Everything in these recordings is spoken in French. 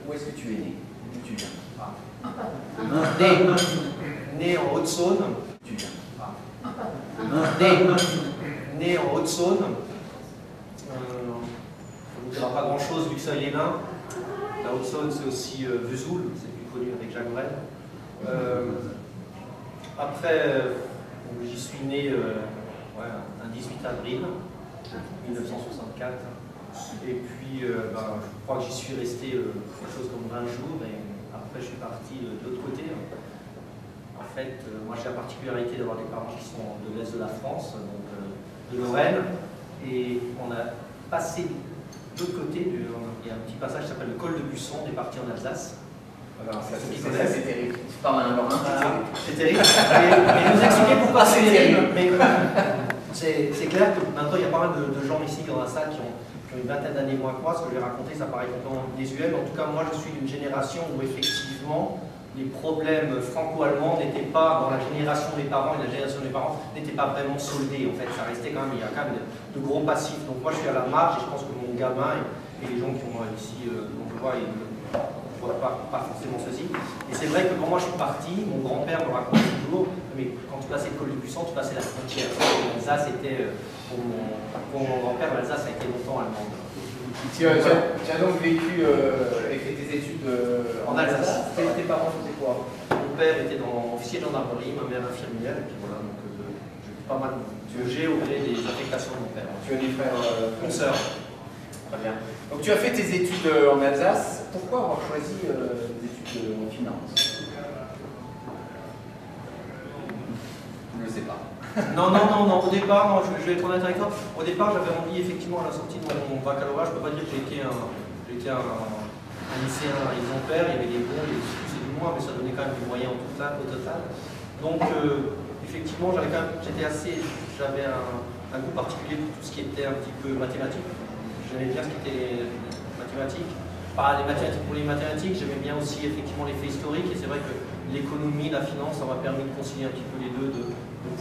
où est-ce que tu es né? D'où tu viens? Né en Haute-Saône. Tu viens? Né en Haute-Saône. On ne dira pas grand-chose vu que ça est l'Ain. La Haute-Saône, c'est aussi Vesoul, c'est plus connu avec Jacques Brel. Après, j'y suis né un 18 avril 1964. Et puis, je crois que j'y suis resté quelque chose comme 20 jours. Et après, je suis parti de l'autre côté. En fait, moi, j'ai la particularité d'avoir des parents qui sont de l'Est de la France, donc de Lorraine. Et on a passé de l'autre côté, il y a un petit passage qui s'appelle le col de Busson, on est parti en Alsace. Alors, ça c'est terrible. Tu parles un lorrain, c'est terrible. Mais vous expliquez pourquoi c'est terrible. Mais c'est clair que maintenant, il y a pas mal de gens ici dans la salle qui ont une vingtaine d'années moins que moi. Ce que je vais raconter, ça paraît complètement désuet. Mais en tout cas, moi, je suis d'une génération où effectivement, les problèmes franco-allemands n'étaient pas, dans la génération des parents et la génération des parents, n'étaient pas vraiment soldés. En fait, ça restait quand même, il y a quand même de gros passifs. Donc moi, je suis à la marge et je pense que mon gamin et les gens qui ont ici, dont je vois, ils ne voient pas forcément ceci. Et c'est vrai que quand moi je suis parti, mon grand-père me racontait toujours, mais quand tu passais le col du Buisson, tu passais la frontière. L'Alsace était, pour mon grand-père, l'Alsace a été longtemps allemande. Tu as donc vécu et fait tes études en Alsace. Tes parents faisaient quoi? Mon père était officier de gendarmerie, ma mère infirmière, et puis voilà, donc j'ai pas mal j'ai au gré des affectations de mon père. Tu as des frères consoeurs. Très bien. Donc tu as fait tes études en Alsace. Pourquoi avoir choisi des études en finance? Je ne le sais pas. Non, au départ, non, je vais être honnête avec toi. Au départ, j'avais envie, effectivement, à la sortie de mon baccalauréat, je ne peux pas dire que j'étais un lycéen exemplaire, il y avait des bons, des plus et du moins, mais ça donnait quand même du moyen au total. Donc, effectivement, j'avais un goût particulier pour tout ce qui était un petit peu mathématique. J'aimais bien ce qui était mathématique. Pas les mathématiques pour les mathématiques, j'aimais bien aussi effectivement les faits historiques, et c'est vrai que l'économie, la finance, ça m'a permis de concilier un petit peu les deux, de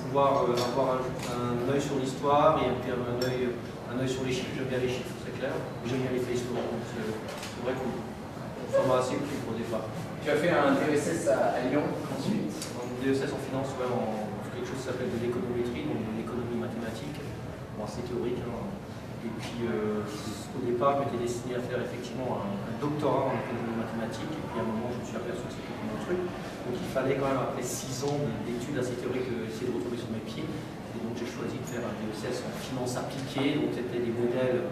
pouvoir avoir un œil sur l'histoire et puis un œil sur les chiffres. J'aime bien les chiffres, c'est clair. J'aime bien les faits historiques, donc c'est vrai que ça m'a assez plu au départ. Tu as fait un DESS à Lyon ensuite? Un DESS en finance, ouais, en quelque chose qui s'appelle de l'économétrie, donc de l'économie mathématique, bon, assez théorique. Hein. Et puis au départ, je m'étais destiné à faire effectivement un doctorat en économie mathématique, et puis à un moment, je me suis aperçu que c'était mon truc. Donc il fallait quand même, après 6 ans d'études assez théoriques, essayer de retrouver sur mes pieds. Et donc j'ai choisi de faire un DESS en finance appliquée, donc c'était des modèles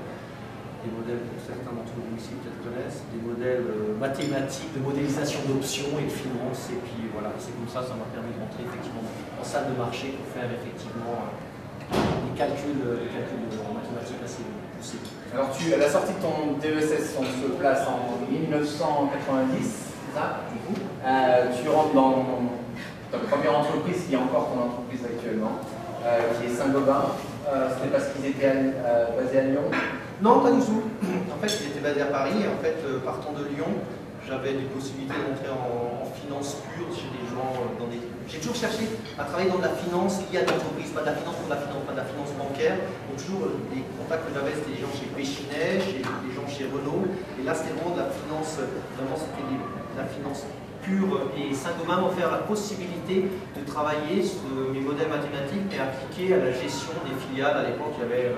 que certains d'entre vous ici peut-être connaissent, des modèles mathématiques, de modélisation d'options et de finance. Et puis voilà, c'est comme ça m'a permis de rentrer effectivement en salle de marché pour faire effectivement des calculs mathématiques assez poussés. Alors à la sortie de ton DESS, on se place en 1990, c'est ça? Tu rentres dans ta première entreprise, qui est encore ton entreprise actuellement, qui est Saint-Gobain. C'était parce qu'ils étaient basés à Lyon? Non, pas du tout. En fait, ils étaient basés à Paris, et en fait, partant de Lyon, j'avais des possibilités d'entrer en finance pure chez des gens J'ai toujours cherché à travailler dans de la finance liée à l'entreprise, pas de la finance pour la finance, pas de la finance bancaire. Donc toujours les contacts que j'avais, c'était des gens chez Péchinet, des gens chez Renault. Et là, c'était vraiment de la finance, c'était de la finance pure. Et Saint-Gobain m'a offert la possibilité de travailler sur mes modèles mathématiques, mais appliqués à la gestion des filiales. À l'époque, il y avait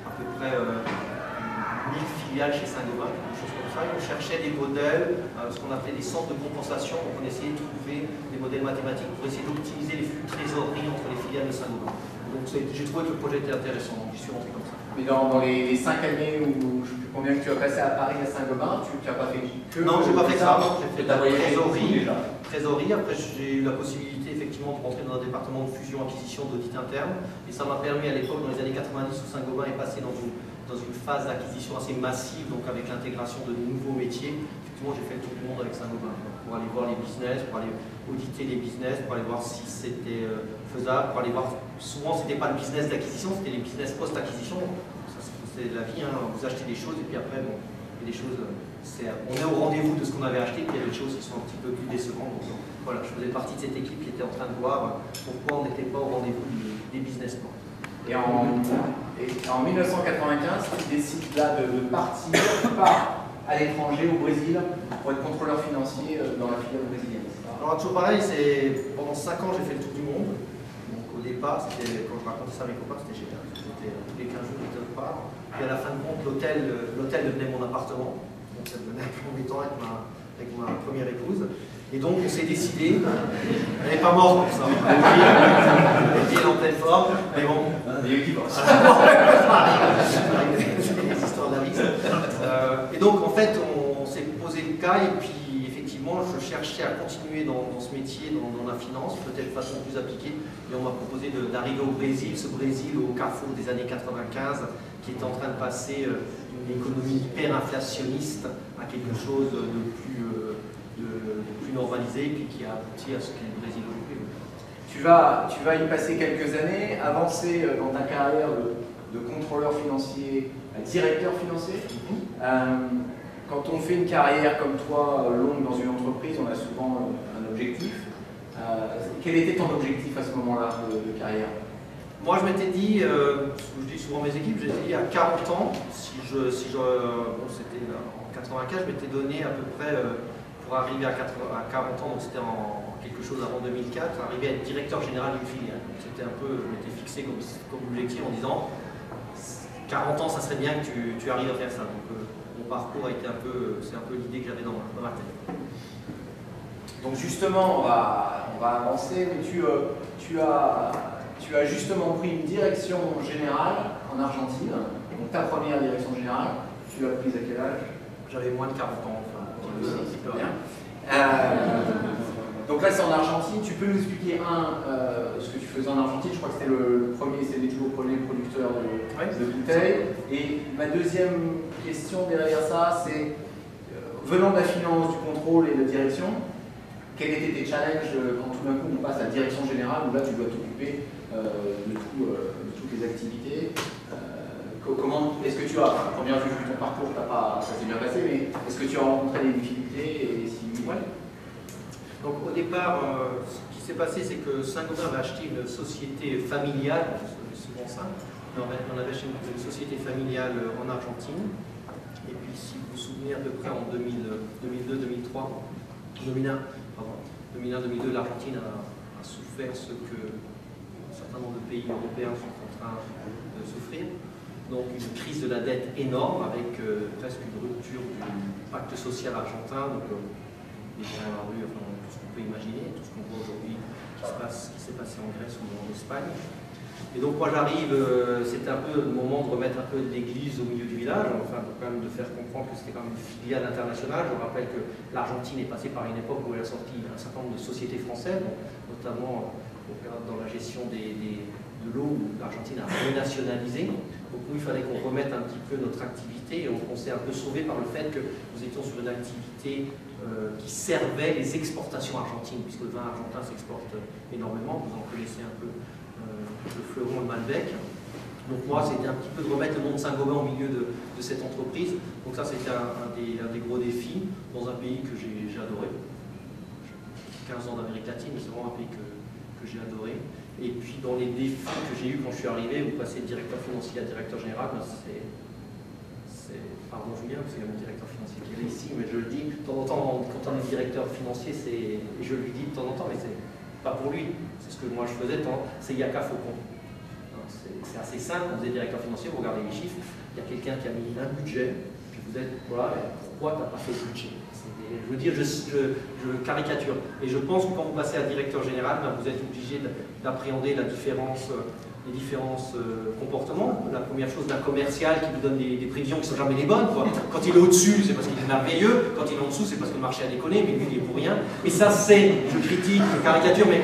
à peu près 1000 filiales chez Saint-Gobain, quelque chose comme ça. Et on cherchait des modèles, ce qu'on appelait des centres de compensation. Donc on essayait de trouver des modèles mathématiques pour essayer d'optimiser les flux de trésorerie entre les filiales de Saint-Gobain. Donc j'ai trouvé que le projet était intéressant, donc j'y suis rentré comme ça. Mais dans les 5 années où je ne sais plus combien que tu as passé à Paris, à Saint-Gobain, tu n'as pas fait que... Non, j'ai pas fait ça, j'ai fait de la trésorerie. Après, j'ai eu la possibilité effectivement de rentrer dans un département de fusion, acquisition, d'audit interne. Et ça m'a permis à l'époque, dans les années 90, où Saint-Gobain est passé dans une phase d'acquisition assez massive, donc avec l'intégration de nouveaux métiers. Effectivement, j'ai fait le tour du monde avec Saint-Gobain pour aller voir les business, pour aller auditer les business, pour aller voir si c'était faisable, pour aller voir. Souvent, c'était pas le business d'acquisition, c'était les business post-acquisition. C'est la vie, hein. Vous achetez des choses et puis après, bon, il y a des choses. On est au rendez-vous de ce qu'on avait acheté, puis il y a des choses qui sont un petit peu plus décevantes. Donc, voilà, je faisais partie de cette équipe qui était en train de voir pourquoi on n'était pas au rendez-vous des business plans. Et en 1995, tu décides là de partir, pas à l'étranger, au Brésil, pour être contrôleur financier dans la filiale brésilienne? Alors toujours pareil, pendant 5 ans j'ai fait le tour du monde. Donc au départ, quand je racontais ça à mes copains, c'était génial. C'était tous les 15 jours j'étais autre part. Puis à la fin de compte, l'hôtel devenait mon appartement. Donc ça devenait un peu embêtant avec ma première épouse. Et donc on s'est décidé, elle n'est pas morte pour ça. Elle est en pleine forme, mais bon. Il y a eu qui pense. C'est des histoires de la vie. Et donc en fait on s'est posé le cas et puis effectivement je cherchais à continuer dans ce métier, dans la finance, peut-être de façon plus appliquée. Et on m'a proposé d'arriver au Brésil, ce Brésil au carrefour des années 95 qui était en train de passer d'une économie hyper inflationniste à quelque chose de plus normalisé, puis qui a abouti à ce qu'est le Brésil aujourd'hui. Tu vas y passer quelques années, avancer dans ta carrière de contrôleur financier à directeur financier. Quand on fait une carrière comme toi, longue dans une entreprise, on a souvent un objectif. Quel était ton objectif à ce moment-là de carrière? Moi, je m'étais dit, je dis souvent à mes équipes, j'étais dit à 40 ans, c'était en 95, je m'étais donné à peu près, pour arriver à 40 ans, donc c'était en quelque chose avant 2004, arriver à être directeur général d'une filiale. C'était un peu, je m'étais fixé comme objectif en disant, 40 ans, ça serait bien que tu arrives à faire ça. Donc mon parcours a été c'est un peu l'idée que j'avais dans ma tête. Donc justement, on va avancer, mais tu as justement pris une direction générale en Argentine, donc ta première direction générale. Tu l'as prise à quel âge? J'avais moins de 40 ans, enfin, c'est pas rien. Donc là, c'est en Argentine. Tu peux nous expliquer ce que tu faisais en Argentine? Je crois que c'était le premier producteur de bouteilles. Et ma deuxième question derrière ça, c'est venant de la finance, du contrôle et de la direction, quels étaient tes challenges quand tout d'un coup on passe à la direction générale où là tu dois t'occuper de toutes les activités? Comment est-ce que tu as, à première vue de ton parcours, ça s'est bien passé, mais est-ce que tu as rencontré des difficultés et si oui, ouais. Donc au départ, ce qui s'est passé, c'est que Saint-Gobain avait acheté une société familiale, c'est souvent ça, on avait acheté une société familiale en Argentine, et puis si vous vous souvenez à peu près en 2002-2002, l'Argentine a souffert ce que un certain nombre de pays européens sont en train de souffrir. Donc une crise de la dette énorme avec presque une rupture du pacte social argentin, donc les gens dans la rue, enfin, tout ce qu'on peut imaginer, tout ce qu'on voit aujourd'hui qui s'est passé en Grèce ou en Espagne. Et donc moi j'arrive, c'était un peu le moment de remettre un peu l'église au milieu du village, enfin quand même de faire comprendre que c'était quand même une filiale internationale. Je rappelle que l'Argentine est passée par une époque où elle a sorti un certain nombre de sociétés françaises, notamment dans la gestion de l'eau, où l'Argentine a renationalisé. Donc nous, il fallait qu'on remette un petit peu notre activité et on s'est un peu sauvé par le fait que nous étions sur une activité qui servait les exportations argentines, puisque le vin argentin s'exporte énormément, vous en connaissez un peu le fleuron, le Malbec. Donc moi, c'était un petit peu de remettre le nom de Saint-Gobain au milieu de cette entreprise. Donc ça, c'était un des gros défis dans un pays que j'ai adoré. 15 ans d'Amérique latine, c'est vraiment un pays que j'ai adoré. Et puis dans les défis que j'ai eu quand je suis arrivé, vous passez de directeur financier à directeur général, ben pardon Julien, parce qu'il y a mon directeur financier qui est ici, mais je le dis, de temps en temps, quand on est directeur financier, et je lui dis de temps en temps, mais c'est pas pour lui, c'est ce que moi je faisais, c'est Yaka Faucon. C'est assez simple, quand vous êtes directeur financier, vous regardez les chiffres, il y a quelqu'un qui a mis un budget, puis vous êtes, voilà, pourquoi tu n'as pas fait ce budget? Je veux dire, je caricature. Et je pense que quand vous passez à directeur général, ben, vous êtes obligé d'appréhender les différents comportements. La première chose d'un commercial qui vous donne des prévisions qui ne sont jamais les bonnes. Quoi. Quand il est au-dessus, c'est parce qu'il est merveilleux. Quand il est en dessous, c'est parce que le marché a déconné, mais lui, il est pour rien. Et ça, je critique, je caricature, mais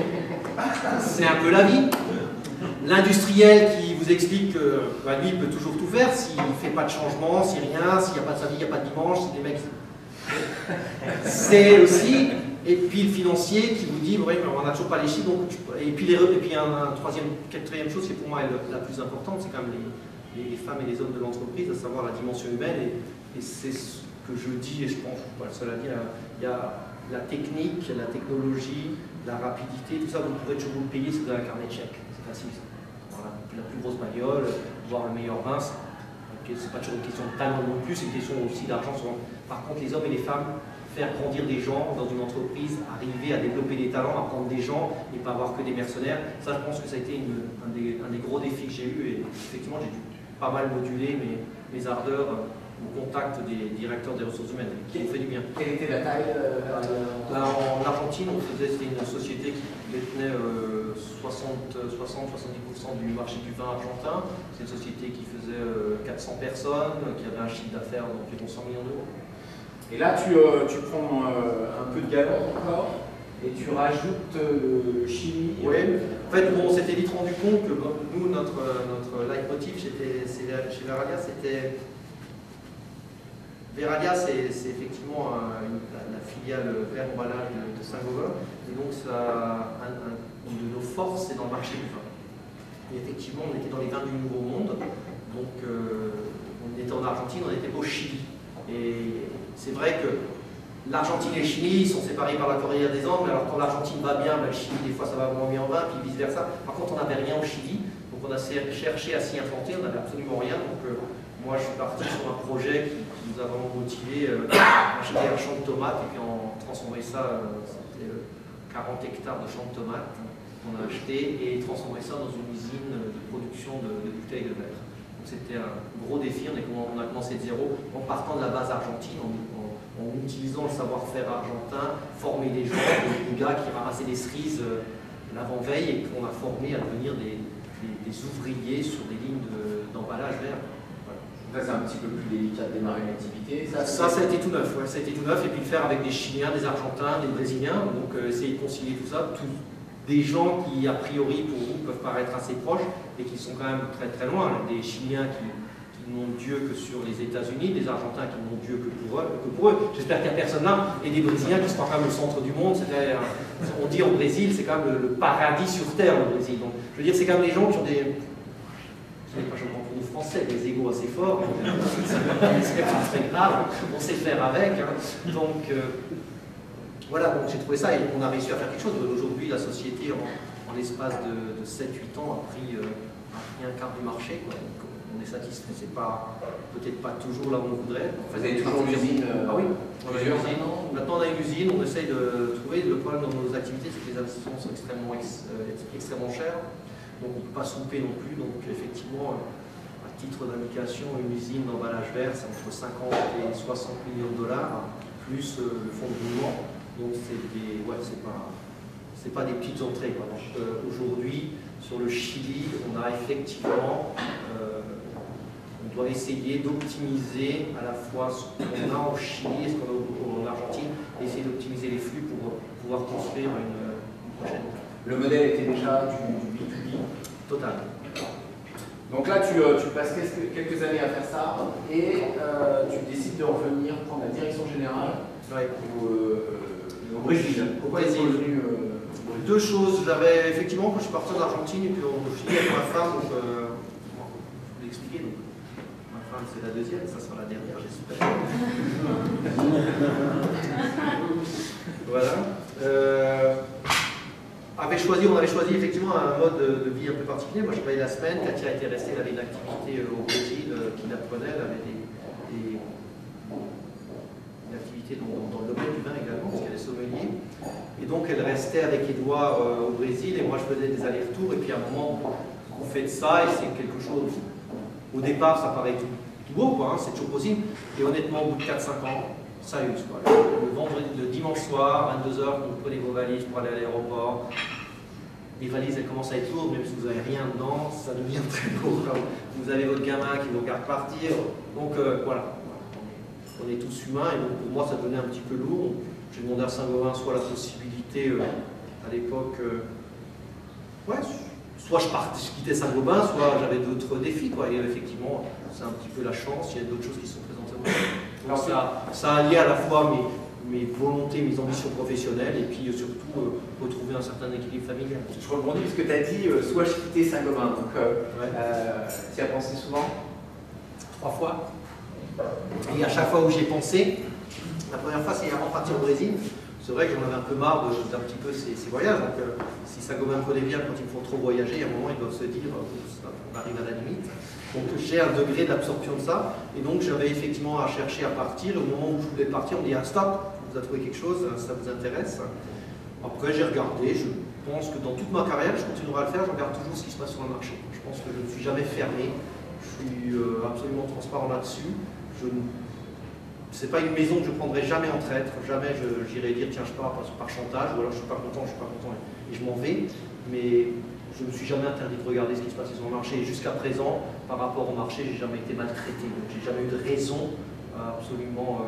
c'est un peu la vie. L'industriel qui vous explique que bah, lui, il peut toujours tout faire s'il ne fait pas de changement, s'il n'y a rien, s'il n'y a pas de samedi, il n'y a pas de dimanche, si des mecs... C'est aussi, et puis le financier qui vous dit, oui, mais on n'a toujours pas les chiffres, donc, et puis quatrième chose qui pour moi est la plus importante, c'est quand même les femmes et les hommes de l'entreprise, à savoir la dimension humaine, et c'est ce que je dis, et je pense, je ne suis pas le seul à dire, il y a la technique, la technologie, la rapidité, tout ça, vous pourrez toujours vous le payer si vous avez un carnet de chèques, c'est facile. Voilà, la plus grosse bagnole, boire le meilleur vin, c'est pas toujours une question de talent non plus, c'est une question aussi d'argent. Par contre, les hommes et les femmes, faire grandir des gens dans une entreprise, arriver à développer des talents, à prendre des gens et pas avoir que des mercenaires, ça je pense que ça a été un des gros défis que j'ai eu et effectivement j'ai dû pas mal moduler mes ardeurs au contact des directeurs des ressources humaines, qui ont fait du bien. Quelle était la taille En Argentine, c'était une société qui détenait 60-70% du marché du vin argentin. C'est une société qui faisait 400 personnes, qui avait un chiffre d'affaires d'environ 100 millions d'euros. Et là, tu prends un peu de galon encore et tu rajoutes chimie. Oui, en fait, on s'était vite rendu compte que nous, notre leitmotiv chez Verallia, c'était. Verallia, c'est effectivement la filiale vert emballage de Saint-Gobain. Et donc, une de nos forces, c'est dans le marché du vin. Et effectivement, on était dans les vins du Nouveau Monde. Donc, on était en Argentine, on était au Chili. Et c'est vrai que l'Argentine et le Chili sont séparés par la cordillère des Andes, mais alors quand l'Argentine va bien, le Chili, des fois, ça va moins bien en vin, puis vice-versa. Par contre, on n'avait rien au Chili. Donc, on a cherché à s'y implanter, on n'avait absolument rien. Donc, moi, je suis parti sur un projet qui nous a vraiment motivé à acheter un champ de tomates et puis en transformer ça, c'était 40 hectares de champs de tomates qu'on a acheté et transformer ça dans une usine de production de bouteilles de verre. Donc c'était un gros défi, on a commencé de zéro en partant de la base argentine, en utilisant le savoir-faire argentin, former des gens, des gars qui ramassaient des cerises l'avant-veille et qu'on a formés à devenir des ouvriers sur des lignes d'emballage vert. Ça, c'est un petit peu plus délicat de démarrer une activité. Ça a été tout neuf, ouais, ça a été tout neuf, et puis le faire avec des Chiliens, des Argentins, des Brésiliens, donc essayer de concilier tout ça, des gens qui, a priori, pour vous, peuvent paraître assez proches, et qui sont quand même très très loin, des Chiliens qui n'ont Dieu que sur les États-Unis, des Argentins qui n'ont Dieu que pour eux. J'espère qu'il n'y a personne là, et des Brésiliens qui sont quand même le centre du monde. On dit en Brésil, c'est quand même le paradis sur terre, le Brésil. Donc, je veux dire, c'est quand même des gens qui ont des... Je prends pour nous français, des égos assez forts, c'est pas très grave, on sait faire avec. Hein. Donc voilà, donc j'ai trouvé ça et on a réussi à faire quelque chose. Aujourd'hui, la société, en l'espace de 7-8 ans, a pris un quart du marché. Quoi. Donc, on est satisfait, c'est pas peut-être pas toujours là où on voudrait. Vous avez toujours une usine Ah oui, on a une usine. Maintenant on a une usine, on essaye de trouver. Le problème dans nos activités, c'est que les investissements sont extrêmement chers. Donc on ne peut pas se louper non plus. Donc effectivement, à titre d'indication, une usine d'emballage vert, c'est entre 50 et 60 millions de dollars, plus le fonds de roulement. Donc c'est pas des petites entrées. Aujourd'hui, sur le Chili, on a effectivement, on doit essayer d'optimiser à la fois ce qu'on a au Chili et ce qu'on a en Argentine, et essayer d'optimiser les flux pour pouvoir construire une prochaine. Le modèle était déjà du B2B. Total. Donc là, tu passes quelques années à faire ça et tu décides de revenir prendre la direction générale au Brésil. Pourquoi est-ce revenu Deux choses. J'avais effectivement, quand je suis parti en Argentine et puis au Chili avec ma femme, donc, je vous l'expliquer. Donc, ma femme, c'est la deuxième, ça sera la dernière, j'espère. Voilà. On avait choisi effectivement un mode de vie un peu particulier. Moi, je travaillais la semaine. Katia était restée, elle avait une activité au Brésil qui l'apprenait. Elle avait une activité dans le domaine du vin également, parce qu'elle est sommelier. Et donc, elle restait avec Édouard au Brésil et moi, je faisais des allers-retours. Et puis, à un moment, vous faites ça et c'est quelque chose. Au départ, ça paraît tout beau, quoi, hein, c'est toujours possible. Et honnêtement, au bout de 4-5 ans, ça use. Quoi. Le dimanche soir, 22h, vous prenez vos valises pour aller à l'aéroport. Les valises, elles commencent à être lourdes, même si vous n'avez rien dedans, ça devient très lourd. Vous avez votre gamin qui vous regarde partir. Donc voilà, on est tous humains et donc pour moi, ça devenait un petit peu lourd. J'ai demandé à Saint-Gobain soit la possibilité, à l'époque, soit je quittais Saint-Gobain, soit j'avais d'autres défis. Quoi. Et effectivement, c'est un petit peu la chance, il y a d'autres choses qui se sont présentées. Donc ça a lié à la fois mes volontés, mes ambitions professionnelles et puis surtout retrouver un certain équilibre familial. Je rebondis parce que tu as dit soit je quittais Saint-Gobain, donc tu y as pensé souvent? 3 fois. Et à chaque fois où j'y ai pensé, la première fois c'est avant de partir au Brésil, c'est vrai que j'en avais un peu marre d'un petit peu ces voyages. Donc, si Saint-Gobain me connaît bien, quand ils me font trop voyager, à un moment, ils doivent se dire, on arrive à la limite. Donc, j'ai un degré d'absorption de ça. Et donc, j'avais effectivement à chercher à partir. Et au moment où je voulais partir, on me dit, ah, stop, vous avez trouvé quelque chose, ça vous intéresse. Après, j'ai regardé. Je pense que dans toute ma carrière, je continuerai à le faire. Je regarde toujours ce qui se passe sur le marché. Je pense que je ne suis jamais fermé. Je suis absolument transparent là-dessus. C'est pas une maison que je prendrai jamais en traître, jamais j'irai dire tiens je pars par chantage, ou alors je suis pas content et je m'en vais, mais je ne me suis jamais interdit de regarder ce qui se passe sur le marché, et jusqu'à présent, par rapport au marché, j'ai jamais été maltraité, donc j'ai jamais eu de raison absolument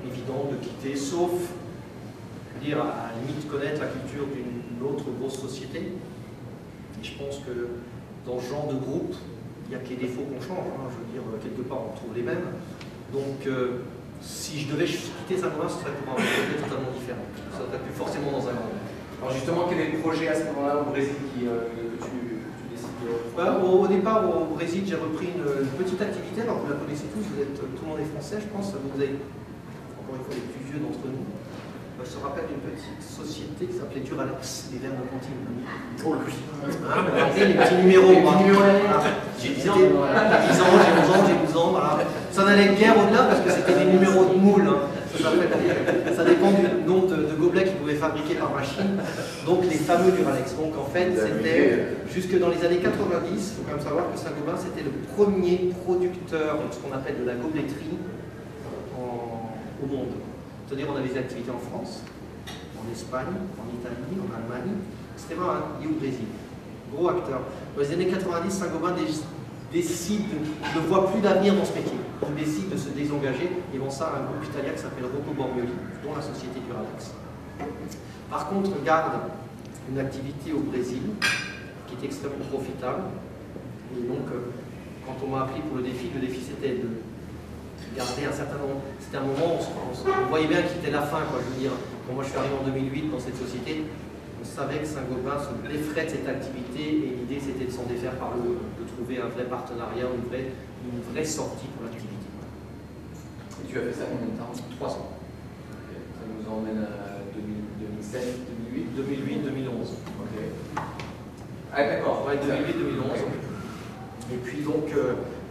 évidente de quitter, sauf, je veux dire, à la limite connaître la culture d'une autre grosse société, et je pense que dans ce genre de groupe, il n'y a que les défauts qu'on change, hein, je veux dire, quelque part on trouve les mêmes. Donc, si je devais quitter Saint-Gobain, ce serait pour un projet totalement différent. Ça ne serait plus forcément dans un grand groupe. Alors justement, quel est le projet à ce moment-là au Brésil que tu décides de faire? Au départ, au Brésil, j'ai repris une petite activité. Alors, vous la connaissez tous, tout le monde est français, je pense. Vous avez, encore une fois, les plus vieux d'entre nous. Je me rappelle d'une petite société qui s'appelait Duralex, les verres de cantine. Oh oui. Regardez les petits numéros. J'ai 10 ans, j'ai 11 ans, j'ai 12 ans. Voilà. Ça n'allait guère au-delà parce que c'était des numéros de moule. Hein. Ça dépend du nombre de gobelets qu'ils pouvaient fabriquer par machine. Donc les fameux Duralex. Donc en fait, c'était jusque dans les années 90. Il faut quand même savoir que Saint-Gobain, c'était le premier producteur de ce qu'on appelle de la gobeletterie au monde. C'est-à-dire qu'on avait des activités en France, en Espagne, en Italie, en Allemagne, extrêmement et au Brésil. Gros acteur. Dans les années 90, Saint-Gobain ne voit plus d'avenir dans ce métier. Il décide de se désengager et vend ça à un groupe italien qui s'appelle Rocco Bormioli, dont la société Duralex. Par contre, garde une activité au Brésil qui est extrêmement profitable. Et donc, quand on m'a appelé pour le défi c'était de garder un certain nombre. C'était un moment où on voyait bien qu'il était la fin, quoi. Je veux dire, quand moi je suis arrivé en 2008 dans cette société, on savait que Saint-Gobain se défrait de cette activité et l'idée c'était de s'en défaire par le haut, de trouver un vrai partenariat, une vraie sortie pour l'activité. Et tu as fait ça combien de temps? 3 ans. Okay. Ça nous emmène à 2007, 2008 2008, 2011. Ok. Ah d'accord. Ouais, 2008, 2011. Et puis donc,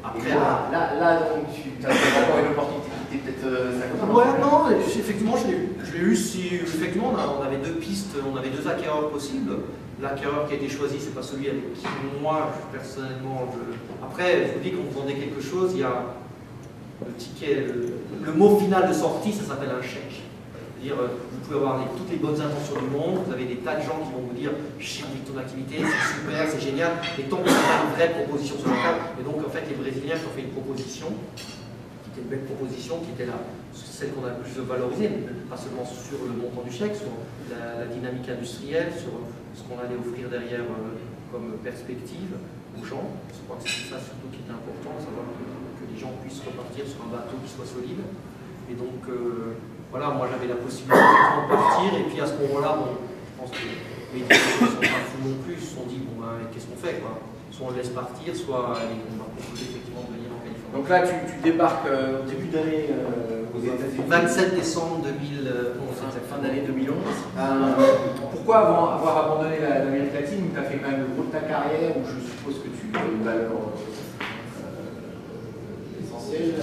après... Là, donc, tu as vraiment une opportunité qui était peut-être Saint-Gobain. Ouais, non, effectivement, je l'ai eu. Effectivement, on avait deux pistes, on avait deux acquéreurs possibles. L'acquéreur qui a été choisi, c'est pas celui avec qui moi, personnellement, Après, je vous dis qu'on vous vendait quelque chose, il y a le ticket, le mot final de sortie, ça s'appelle un chèque. C'est-à-dire, vous pouvez avoir toutes les bonnes intentions du monde, vous avez des tas de gens qui vont vous dire « j'ai envie de ton activité, c'est super, c'est génial », et tant qu'on n'a pas une vraie proposition sur la table, et donc en fait les Brésiliens qui ont fait une proposition, qui était une belle proposition, qui était celle qu'on a le plus valorisée, pas seulement sur le montant du chèque, sur la dynamique industrielle, sur ce qu'on allait offrir derrière comme perspective aux gens. Je crois que c'est ça surtout qui était important, savoir que les gens puissent repartir sur un bateau qui soit solide. Et donc, voilà, moi j'avais la possibilité de partir, et puis à ce moment-là, bon, je pense que les dirigeants ne sont pas fous non plus, ils se sont dit, bon ben, qu'est-ce qu'on fait quoi? Soit on le laisse partir, soit on va proposer effectivement de venir en Californie. Donc là, tu débarques au début d'année aux États-Unis. 27 décembre 2011, fin d'année 2011. Pourquoi avoir abandonné l'Amérique latine, où tu as fait quand même le gros de ta carrière, où je suppose que tu as une valeur essentielle,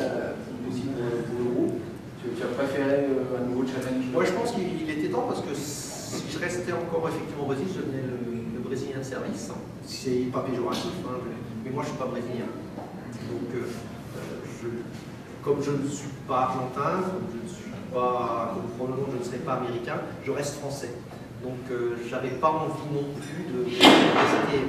aussi pour le groupe? Tu as préféré un nouveau challenge? Moi je pense qu'il était temps parce que si je restais encore effectivement au Brésil, je devenais le Brésilien de service. C'est pas péjoratif, hein, mais moi je ne suis pas brésilien. Donc comme je ne suis pas argentin, comme probablement je ne serai pas américain, je reste français. Donc j'avais pas envie non plus de rester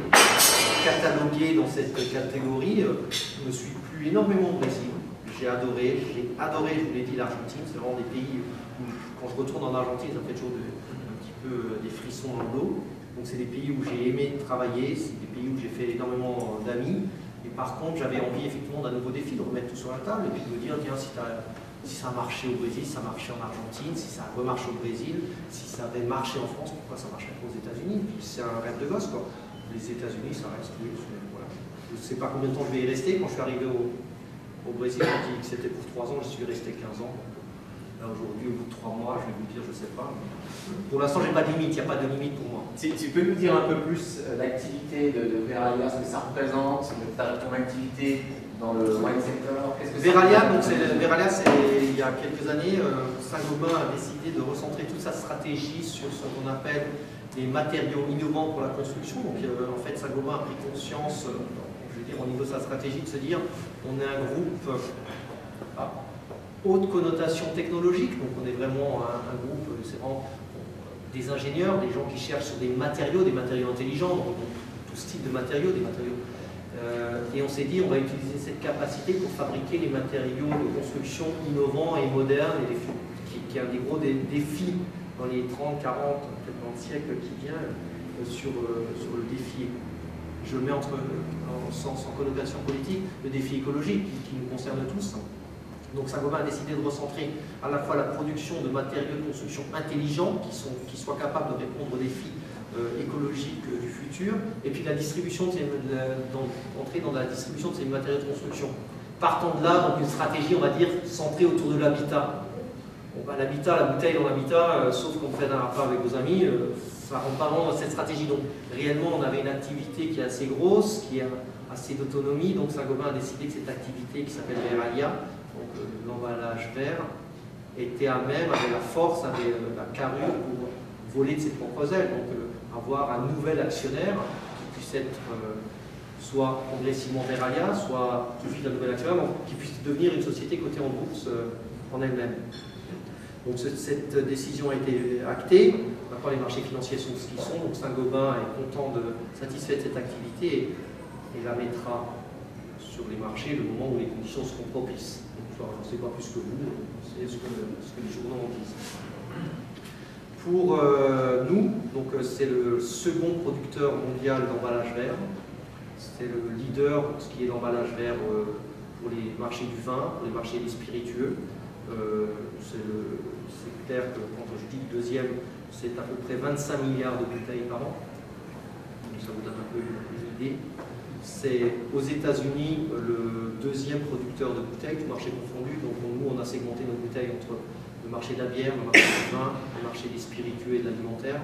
catalogué dans cette catégorie. Je me suis plu énormément au Brésil. J'ai adoré, je vous l'ai dit, l'Argentine. C'est vraiment des pays où, quand je retourne en Argentine, ça me fait toujours un petit peu des frissons dans le dos. Donc c'est des pays où j'ai aimé travailler, c'est des pays où j'ai fait énormément d'amis. Et par contre, j'avais envie effectivement d'un nouveau défi, de remettre tout sur la table et puis de me dire, tiens, si ça a marché au Brésil, ça a marché en Argentine, si ça a remarché au Brésil, si ça avait marché en France, pourquoi ça marcherait pas aux États-Unis? Puis c'est un rêve de gosse, quoi. Les États-Unis, ça reste plus. Voilà. Je ne sais pas combien de temps je vais y rester. Quand je suis arrivé au Brésil, on dit que c'était pour 3 ans, je suis resté 15 ans. Là aujourd'hui, au bout bout de 3 mois, je vais vous dire, je ne sais pas. Pour l'instant, j'ai pas de limite, il n'y a pas de limite pour moi. Tu peux nous dire un peu plus l'activité de Veralia, ce que ça représente, ton activité dans le wine sector? Veralia, il y a quelques années, Saint-Gobain a décidé de recentrer toute sa stratégie sur ce qu'on appelle les matériaux innovants pour la construction. Donc en fait, Saint-Gobain a pris conscience, je veux dire, au niveau de sa stratégie, de se dire on est un groupe à haute connotation technologique, donc on est vraiment un groupe, c'est vraiment des ingénieurs, des gens qui cherchent sur des matériaux intelligents, donc tout ce type de matériaux, et on s'est dit on va utiliser cette capacité pour fabriquer les matériaux de construction innovants et modernes, qui est un des gros défis dans les 30, 40, peut-être dans le siècle qui vient, sur le défi, je le mets en connotation politique, le défi écologique qui nous concerne tous. Donc Saint-Gobain a décidé de recentrer à la fois la production de matériaux de construction intelligents qui soient capables de répondre aux défis écologiques du futur, et puis la distribution d'entrer dans la distribution de ces matériaux de construction. Partant de là, donc une stratégie, on va dire, centrée autour de l'habitat. Bon, l'habitat, la bouteille dans l'habitat, sauf qu'on fait un repas avec vos amis, ça ne rentre pas vraiment dans cette stratégie. Donc réellement, on avait une activité qui est assez grosse, qui a assez d'autonomie, donc Saint-Gobain a décidé que cette activité qui s'appelle Veralia, donc l'emballage vert, était à même, avait la force, avait la carrure pour voler de ses propres ailes, donc avoir un nouvel actionnaire qui puisse être soit progressivement Veralia, soit tout de suite un nouvel actionnaire, donc qui puisse devenir une société cotée en bourse en elle-même. Donc cette décision a été actée. Maintenant, les marchés financiers sont ce qu'ils sont. Donc Saint-Gobain est content de satisfaire cette activité et la mettra sur les marchés le moment où les conditions seront propices. Donc, je ne sais pas plus que vous, c'est ce que les journaux en disent. Pour nous, c'est le second producteur mondial d'emballage vert. C'est le leader pour ce qui est l'emballage vert pour les marchés du vin, pour les marchés des spiritueux. C'est clair que quand je dis le deuxième, c'est à peu près 25 milliards de bouteilles par an. Donc ça vous donne un peu une idée. C'est aux États-Unis le deuxième producteur de bouteilles, tout marché confondu. Donc nous, on a segmenté nos bouteilles entre le marché de la bière, le marché du vin, le marché des spiritueux et de l'alimentaire.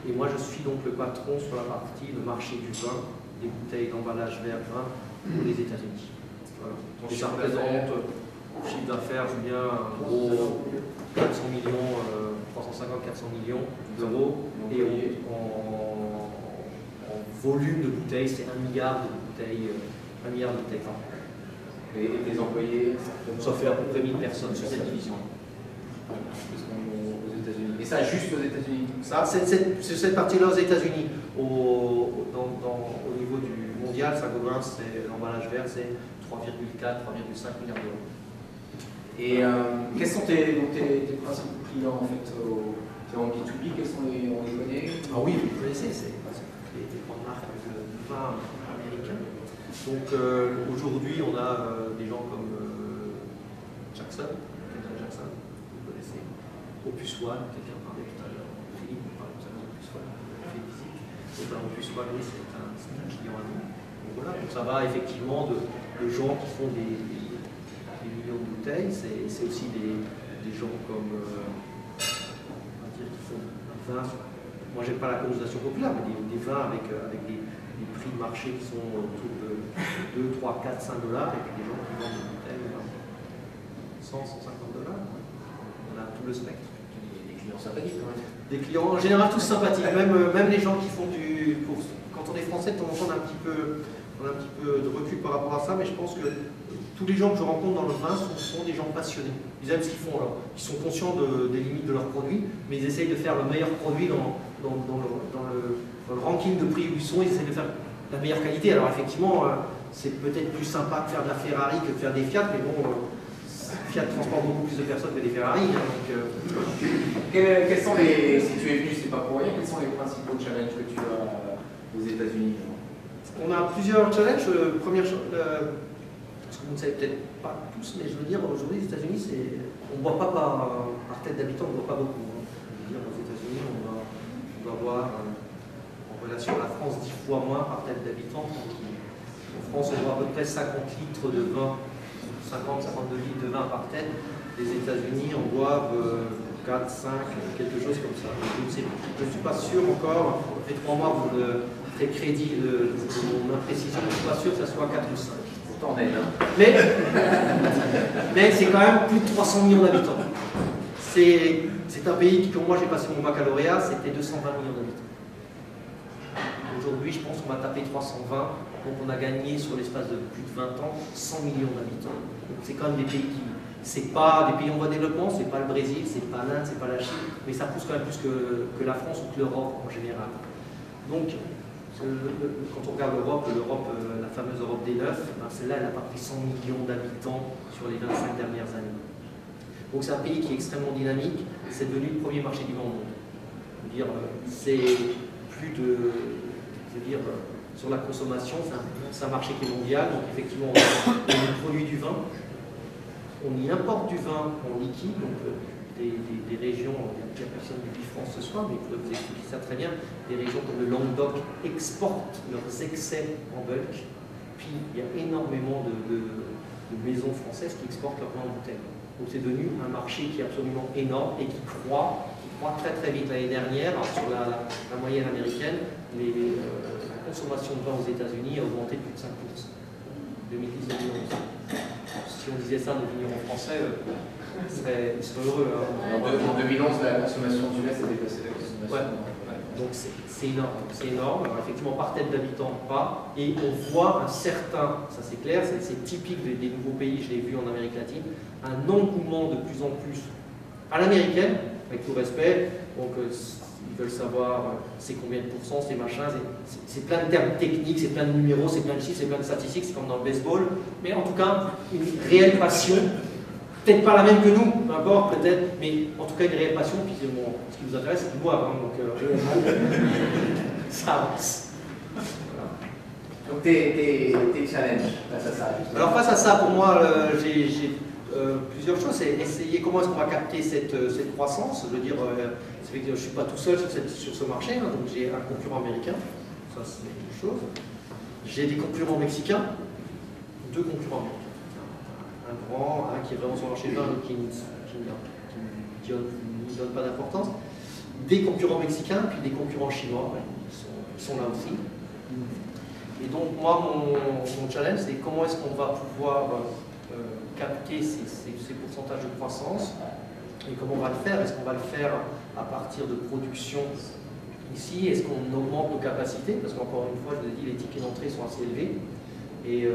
Et moi, je suis donc le patron sur la partie, le marché du vin, des bouteilles d'emballage vert vin pour les États-Unis. Voilà. Donc ça représente chiffre d'affaires, Julien, un gros 400 millions, 350-400 millions d'euros. Et en volume de bouteilles, c'est 1 milliard de bouteilles, 1 milliard de bouteilles par an. Et les employés, ça fait à peu près 1000 personnes sur cette division. Aux États-Unis. Et ça, juste aux États-Unis. Ça, cette partie-là aux États-Unis. Au niveau du mondial, Saint-Gobain, l'emballage vert, c'est 3,4-3,5 milliards d'euros. Et quels sont tes principaux clients en fait en B2B, quels sont on les connaît? Ah oui, vous connaissez, c'est les grandes marques de vin américains. Donc aujourd'hui, on a des gens comme Jackson, vous connaissez, Opus One, quelqu'un parlait tout à l'heure, Philippe parlait tout à l'heure d'Opus One, on fait visite. Donc Opus One, oui, c'est un client à nous. Donc voilà, donc ça va effectivement de gens qui font des millions de bouteilles, c'est aussi des gens comme, on va dire, qui font un vin. Moi, j'aime pas la connotation populaire, mais des vins avec des prix de marché qui sont autour de 2, 3, 4, 5 dollars, et puis des gens qui vendent des bouteilles 100, 150 dollars. On a tout le spectre. Des clients sympathiques quand même. Des clients en général tous sympathiques, même les gens qui font quand on est français, de temps en temps, on a un petit peu de recul par rapport à ça, mais je pense que tous les gens que je rencontre dans le vin sont des gens passionnés. Ils aiment ce qu'ils font. Alors. Ils sont conscients des limites de leurs produits, mais ils essayent de faire le meilleur produit dans le ranking de prix où ils sont. Ils essayent de faire la meilleure qualité. Alors effectivement, c'est peut-être plus sympa de faire de la Ferrari que de faire des Fiat, mais bon, Fiat transporte beaucoup plus de personnes que des Ferrari. Quels sont les, si tu es venu, c'est pas pour rien, quels sont les principaux challenges que tu as aux États-Unis? On a plusieurs challenges. Première chose, parce que vous ne savez peut-être pas tous, mais je veux dire, aujourd'hui, aux États-Unis, on ne boit pas par tête d'habitant, on ne boit pas beaucoup. Hein. Je veux dire, aux États-Unis, on doit boire, en relation à la France, 10 fois moins par tête d'habitant. En France, on boit à peu près 50 litres de vin, 50-52 litres de vin par tête. Les les États-Unis en boivent 4, 5, quelque chose comme ça. Je ne suis pas sûr encore, après 3 mois pour le très crédit de mon imprécision, je ne suis pas sûr que ça soit 4 ou 5. Pourtant, on est là. Mais c'est quand même plus de 300 millions d'habitants. C'est un pays qui, pour moi, j'ai passé mon baccalauréat, c'était 220 millions d'habitants. Aujourd'hui, je pense qu'on va taper 320, donc on a gagné sur l'espace de plus de 20 ans 100 millions d'habitants. Donc c'est quand même des pays qui, c'est pas des pays en voie de développement, c'est pas le Brésil, c'est pas l'Inde, c'est pas la Chine, mais ça pousse quand même plus que la France ou que l'Europe en général. Donc, quand on regarde l'Europe, la fameuse Europe des 9, ben celle-là, elle n'a pas pris 100 millions d'habitants sur les 25 dernières années. Donc c'est un pays qui est extrêmement dynamique, c'est devenu le premier marché du monde. C'est plus de... sur la consommation, c'est un marché qui est mondial, donc effectivement on produit du vin, on y importe du vin en liquide, donc des régions, il n'y a personne du Bifrance ce soir, mais je peux vous expliquer ça très bien, des régions comme le Languedoc exportent leurs excès en bulk, puis il y a énormément de maisons françaises qui exportent leur vin en bouteille. Donc c'est devenu un marché qui est absolument énorme et qui croît très très vite. L'année dernière, sur la moyenne américaine, la consommation de vin aux États-Unis a augmenté de plus de 5%. 2010-2011. Si on disait ça à nos vignerons français, ils seraient heureux. Hein. En 2011, la consommation du lait s'est dépassée la consommation. Ouais. Donc c'est énorme. C'est énorme. Alors, effectivement, par tête d'habitant, pas. Et on voit un certain, ça c'est clair, c'est typique des nouveaux pays, je l'ai vu en Amérique latine, un engouement de plus en plus à l'américaine, avec tout respect. Donc, ils veulent savoir c'est combien de pourcents, c'est machin, c'est plein de termes techniques, c'est plein de numéros, c'est plein de chiffres, c'est plein de statistiques, c'est comme dans le baseball, mais en tout cas, une réelle passion, peut-être pas la même que nous, peu importe, peut-être, mais en tout cas une réelle passion, puis bon, ce qui nous intéresse, c'est de boire, hein, donc ça avance. Voilà. Donc tes challenges face à ça justement. Alors face à ça, pour moi, j'ai plusieurs choses. C'est essayer comment est-ce qu'on va capter cette croissance. Je veux dire, je ne suis pas tout seul sur ce marché, hein, donc j'ai un concurrent américain, ça c'est une chose. J'ai des concurrents mexicains, 2 concurrents américains. Un grand, un qui est vraiment sur le marché de vin, l'autre qui n'y donne pas d'importance. Des concurrents mexicains, puis des concurrents chinois, ils sont là aussi. Et donc moi, mon challenge, c'est comment est-ce qu'on va pouvoir capter ces pourcentages de croissance et comment on va le faire. Est-ce qu'on va le faire à partir de production ici? Est-ce qu'on augmente nos capacités? Parce qu'encore une fois, je vous ai dit, les tickets d'entrée sont assez élevés. Et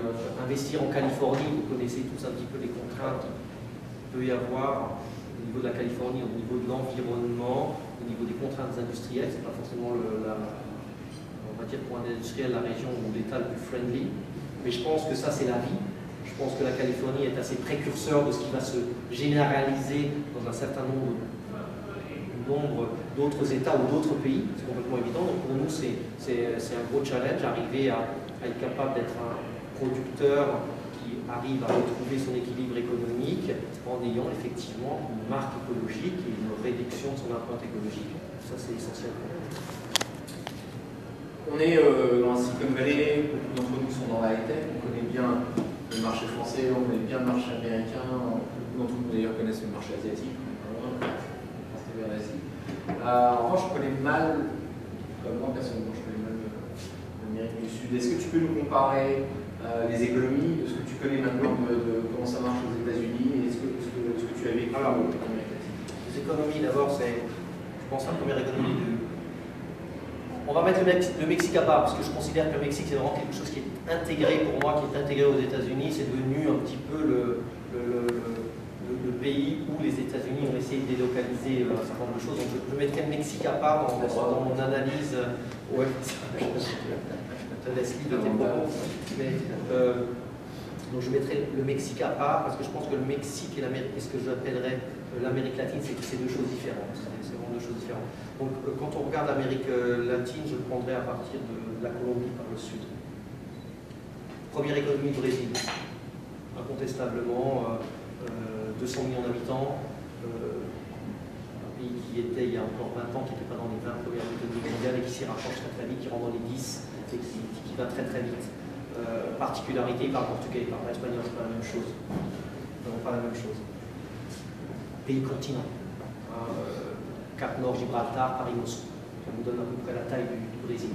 investir en Californie, vous connaissez tous un petit peu les contraintes qu'il peut y avoir au niveau de la Californie, au niveau de l'environnement, au niveau des contraintes industrielles. Ce n'est pas forcément on va dire pour un industriel la région ou l'État le plus friendly. Mais je pense que ça, c'est la vie. Je pense que la Californie est assez précurseur de ce qui va se généraliser dans un certain nombre d'autres États ou d'autres pays. C'est complètement évident. Donc pour nous, c'est un gros challenge, arriver à être capable d'être un producteur qui arrive à retrouver son équilibre économique en ayant effectivement une marque écologique et une réduction de son empreinte écologique. Ça, c'est essentiel. On est dans la Silicon Valley, beaucoup d'entre nous sont dans la high-tech, on connaît bien le marché français, on connaît bien le marché américain, beaucoup d'entre nous d'ailleurs connaissent le marché asiatique, vers l'Asie. En revanche, je connais mal, comme moi personnellement, je connais mal l'Amérique du Sud. Est-ce que tu peux nous comparer les économies, de ce que tu connais maintenant de comment ça marche aux États-Unis et ce que tu as vécu en Amérique latine? Les économies, d'abord, c'est, je pense, la première économie On va mettre le Mexique à part, parce que je considère que le Mexique, c'est vraiment quelque chose qui est intégré pour moi, qui est intégré aux États-Unis. C'est devenu un petit peu le pays où les États-Unis ont essayé de délocaliser un certain nombre de choses. Donc je mettrai le Mexique à part dans mon analyse. Ouais, je te laisse libre de tes propos. Donc je mettrai le Mexique à part, parce que je pense que le Mexique et ce que j'appellerais l'Amérique latine, c'est 2 choses différentes. C'est vraiment 2 choses différentes. Donc quand on regarde l'Amérique latine, je le prendrai à partir de la Colombie par le sud. Première économie du Brésil, incontestablement, 200 millions d'habitants, un pays qui était il y a encore 20 ans, qui n'était pas dans les 20 premières économies mondiales et qui s'y rapproche très très vite, qui rentre dans les 10 et qui va très très vite. Particularité, il parle portugais, il parle espagnol, c'est pas la même chose. Vraiment pas la même chose. pays continent. Cap Nord, Gibraltar, Paris, Moscou. Ça nous donne à peu près la taille du Brésil.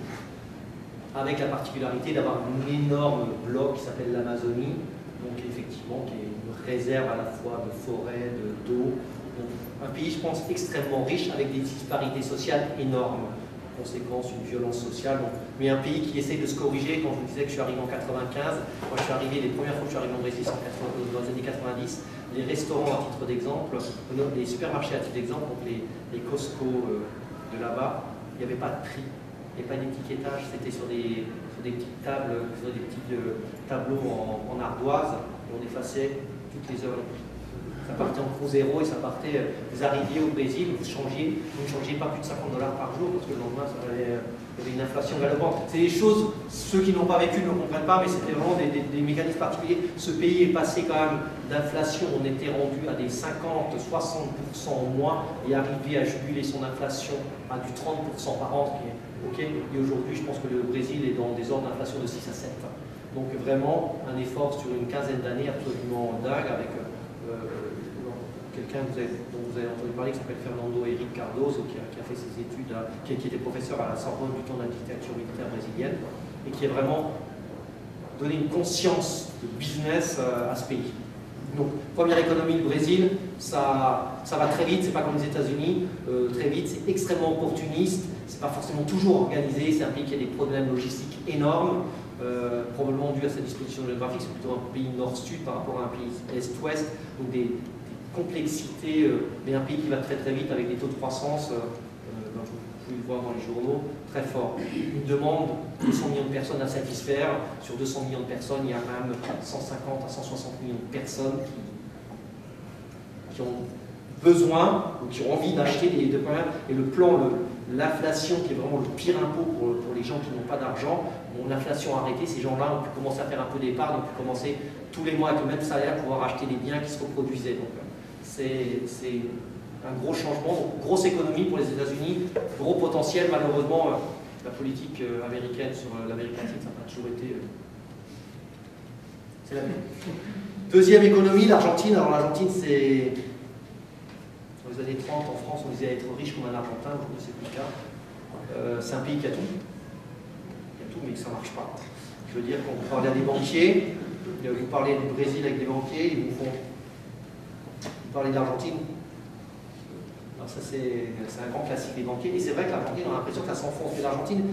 Avec la particularité d'avoir un énorme bloc qui s'appelle l'Amazonie, donc effectivement qui est une réserve à la fois de forêt, d'eau. Un pays, je pense, extrêmement riche avec des disparités sociales énormes. En conséquence, une violence sociale. Mais un pays qui essaie de se corriger. Quand je vous disais que je suis arrivé en 95, moi je suis arrivé, les premières fois que je suis arrivé en Brésil, dans les années 90, les restaurants à titre d'exemple, les supermarchés à titre d'exemple, donc les Costco de là-bas, il n'y avait pas de prix, il n'y avait pas d'étiquetage, c'était sur des petites tables, sur des petits tableaux en ardoise, et on effaçait toutes les heures. Ça partait en cours zéro et ça partait, vous arriviez au Brésil, vous ne changiez pas plus de $50 par jour parce que le lendemain, il y avait une inflation galopante. C'est des choses, ceux qui n'ont pas vécu ne comprennent pas, mais c'était vraiment des mécanismes particuliers. Ce pays est passé quand même d'inflation, on était rendu à des 50-60% au moins et arrivé à juguler son inflation à du 30% par an, ce qui est OK. Et aujourd'hui, je pense que le Brésil est dans des ordres d'inflation de 6 à 7. Donc vraiment, un effort sur une quinzaine d'années absolument dingue avec quelqu'un dont vous avez entendu parler qui s'appelle Fernando Henrique Cardoso qui a fait ses études, qui était professeur à la Sorbonne du temps de la dictature militaire brésilienne et qui a vraiment donné une conscience de business à ce pays. Donc, première économie, le Brésil, ça va très vite, c'est pas comme les États-Unis, très vite, c'est extrêmement opportuniste, c'est pas forcément toujours organisé, c'est un pays qui a des problèmes logistiques énormes, probablement dû à sa disposition géographique, c'est plutôt un pays nord-sud par rapport à un pays est-ouest, donc des complexités, mais un pays qui va très très vite avec des taux de croissance, vous pouvez le voir dans les journaux, très forts. Une demande, 200 millions de personnes à satisfaire, sur 200 millions de personnes, il y a quand même 150 à 160 millions de personnes qui ont besoin ou qui ont envie d'acheter des biens. Et le plan, l'inflation qui est vraiment le pire impôt pour les gens qui n'ont pas d'argent, l'inflation arrêtée, ces gens-là ont pu commencer à faire un peu d'épargne, ont pu commencer tous les mois avec le même salaire pour pouvoir acheter des biens qui se reproduisaient. Donc c'est un gros changement, donc, grosse économie pour les États-Unis, gros potentiel. Malheureusement, la politique américaine sur l'Amérique latine, ça n'a pas toujours été. C'est la même. Deuxième économie, l'Argentine. Alors l'Argentine, c'est. Dans les années 30, en France, on disait être riche comme un Argentin, aujourd'hui c'est plus le cas. C'est un pays qui a tout. Il y a tout, mais que ça ne marche pas. Je veux dire, quand vous parlez à des banquiers, vous parlez du Brésil avec des banquiers, ils vous font. Vous parlez de l'Argentine. Alors ça c'est un grand classique des banquiers. Et c'est vrai que l'Argentine, on a l'impression que ça s'enfonce. Mais l'Argentine,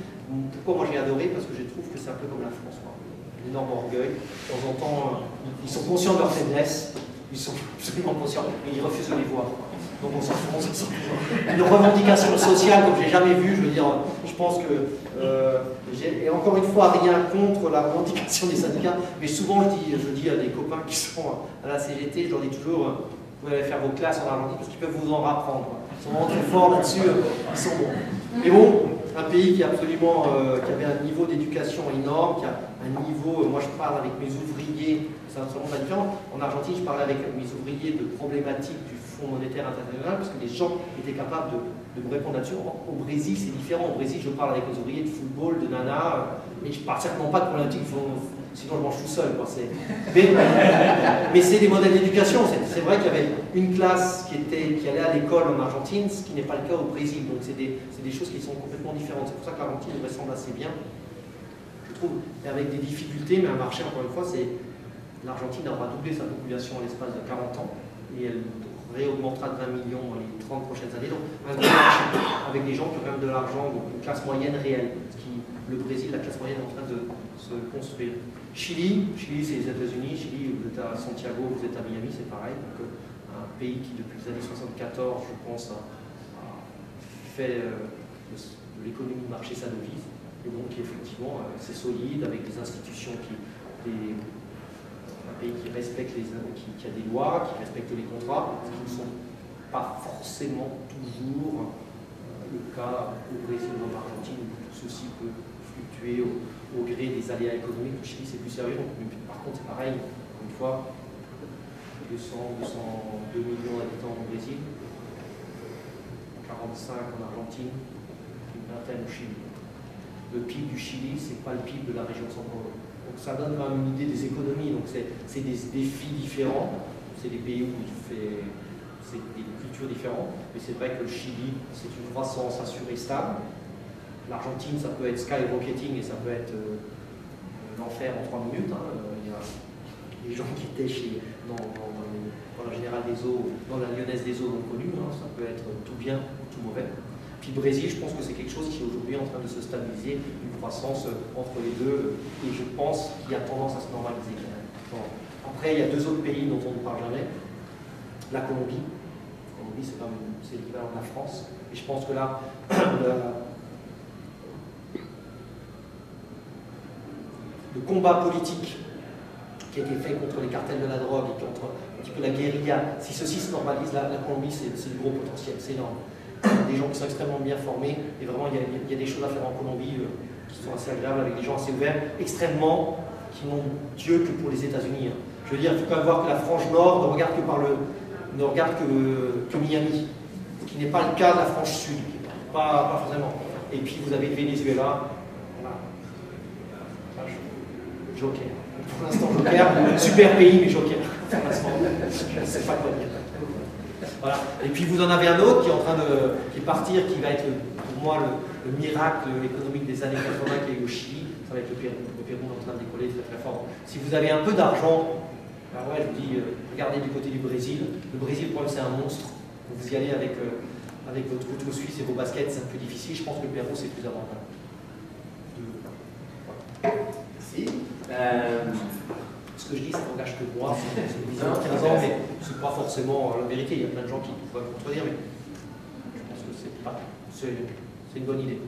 pourquoi moi j'ai adoré? Parce que je trouve que c'est un peu comme la France. Un énorme orgueil. De temps en temps, ils sont conscients de leur faiblesse. Ils sont absolument conscients, mais ils refusent de les voir. Donc on s'en fout. Une revendication sociale comme je n'ai jamais vue, je veux dire, je pense que, et encore une fois, rien contre la revendication des syndicats, mais souvent je dis à des copains qui sont à la CGT, je leur dis toujours, vous allez faire vos classes en Argentine parce qu'ils peuvent vous en rapprendre. Ils sont vraiment très forts là-dessus, ils sont bons. Mais bon, un pays qui, absolument, qui avait un niveau d'éducation énorme, qui a un niveau, moi je parle avec mes ouvriers, c'est absolument pas différent. En Argentine, je parlais avec mes ouvriers de problématiques du Fonds monétaire international parce que les gens étaient capables de me répondre là-dessus. Au Brésil, c'est différent. Au Brésil, je parle avec les ouvriers de football, de nana, mais je ne parle certainement pas de problématiques, sinon je mange tout seul. Mais c'est des modèles d'éducation. C'est vrai qu'il y avait une classe qui allait à l'école en Argentine, ce qui n'est pas le cas au Brésil. Donc c'est des choses qui sont complètement différentes. C'est pour ça que l'Argentine me ressemble assez bien. Je trouve, avec des difficultés, mais un marché, encore une fois, c'est l'Argentine aura doublé sa population en l'espace de 40 ans et elle réaugmentera de 20 millions dans les 30 prochaines années. Donc un gros marché avec des gens qui ont quand même de l'argent, donc une classe moyenne réelle. Le Brésil, la classe moyenne est en train de se construire. Chili, c'est les États-Unis. Chili, vous êtes à Santiago, vous êtes à Miami, c'est pareil. Donc un pays qui depuis les années 74, je pense, a fait de l'économie de marché sa devise. Et donc effectivement, c'est solide, avec des institutions un pays qui respecte qui a des lois, qui respecte les contrats, ce qui ne sont pas forcément toujours le cas au Brésil ou en Argentine, où tout ceci peut fluctuer au gré des aléas économiques. Au Chili, c'est plus sérieux. Par contre, c'est pareil, encore une fois, 202 millions d'habitants au Brésil, 45 en Argentine, une vingtaine au Chili. Le PIB du Chili, ce n'est pas le PIB de la région de São Paulo. Donc ça donne quand même une idée des économies. Donc c'est des défis différents. C'est des pays où c'est des cultures différentes, mais c'est vrai que le Chili, c'est une croissance assurée stable. L'Argentine, ça peut être skyrocketing et ça peut être l'enfer en 3 minutes. Hein. Il y a les gens qui étaient dans la Générale des Eaux, dans la Lyonnaise des Eaux l'ont connu, hein. Ça peut être tout bien ou tout mauvais. Puis le Brésil, je pense que c'est quelque chose qui est aujourd'hui en train de se stabiliser, une croissance entre les deux, et je pense qu'il y a tendance à se normaliser. Bon. Après, il y a 2 autres pays dont on ne parle jamais. La Colombie. La Colombie, c'est l'équivalent de la France. Et je pense que là, le combat politique qui a été fait contre les cartels de la drogue et contre un petit peu la guérilla, si ceci se normalise, la Colombie, c'est du gros potentiel, c'est énorme. Des gens qui sont extrêmement bien formés, et vraiment, il y a des choses à faire en Colombie qui sont assez agréables, avec des gens assez ouverts, extrêmement, qui n'ont Dieu que pour les États-Unis. Hein. Je veux dire, il faut quand même voir que la frange Nord ne regarde que Miami, ce qui n'est pas le cas de la frange Sud, pas forcément. Et puis vous avez le Venezuela, voilà. Joker. Pour l'instant, Joker, super pays, mais Joker. Pour l'instant, je ne sais pas quoi dire. Voilà. Et puis vous en avez un autre qui est en train de partir, qui va être pour moi le miracle économique des années 80 qui est au Chili. Ça va être le Pérou. Le Pérou est en train de décoller très très fort. Si vous avez un peu d'argent, ben ouais, je vous dis, regardez du côté du Brésil. Le Brésil, pour moi, c'est un monstre. Vous y allez avec votre couteau suisse et vos baskets, c'est un peu difficile. Je pense que le Pérou, c'est plus avantageux. Merci. Ce que je dis, ça n'engage que moi, c'est une vision de 15 ans, mais ce n'est pas forcément la vérité. Il y a plein de gens qui pourraient me contredire, mais je pense que c'est une bonne idée.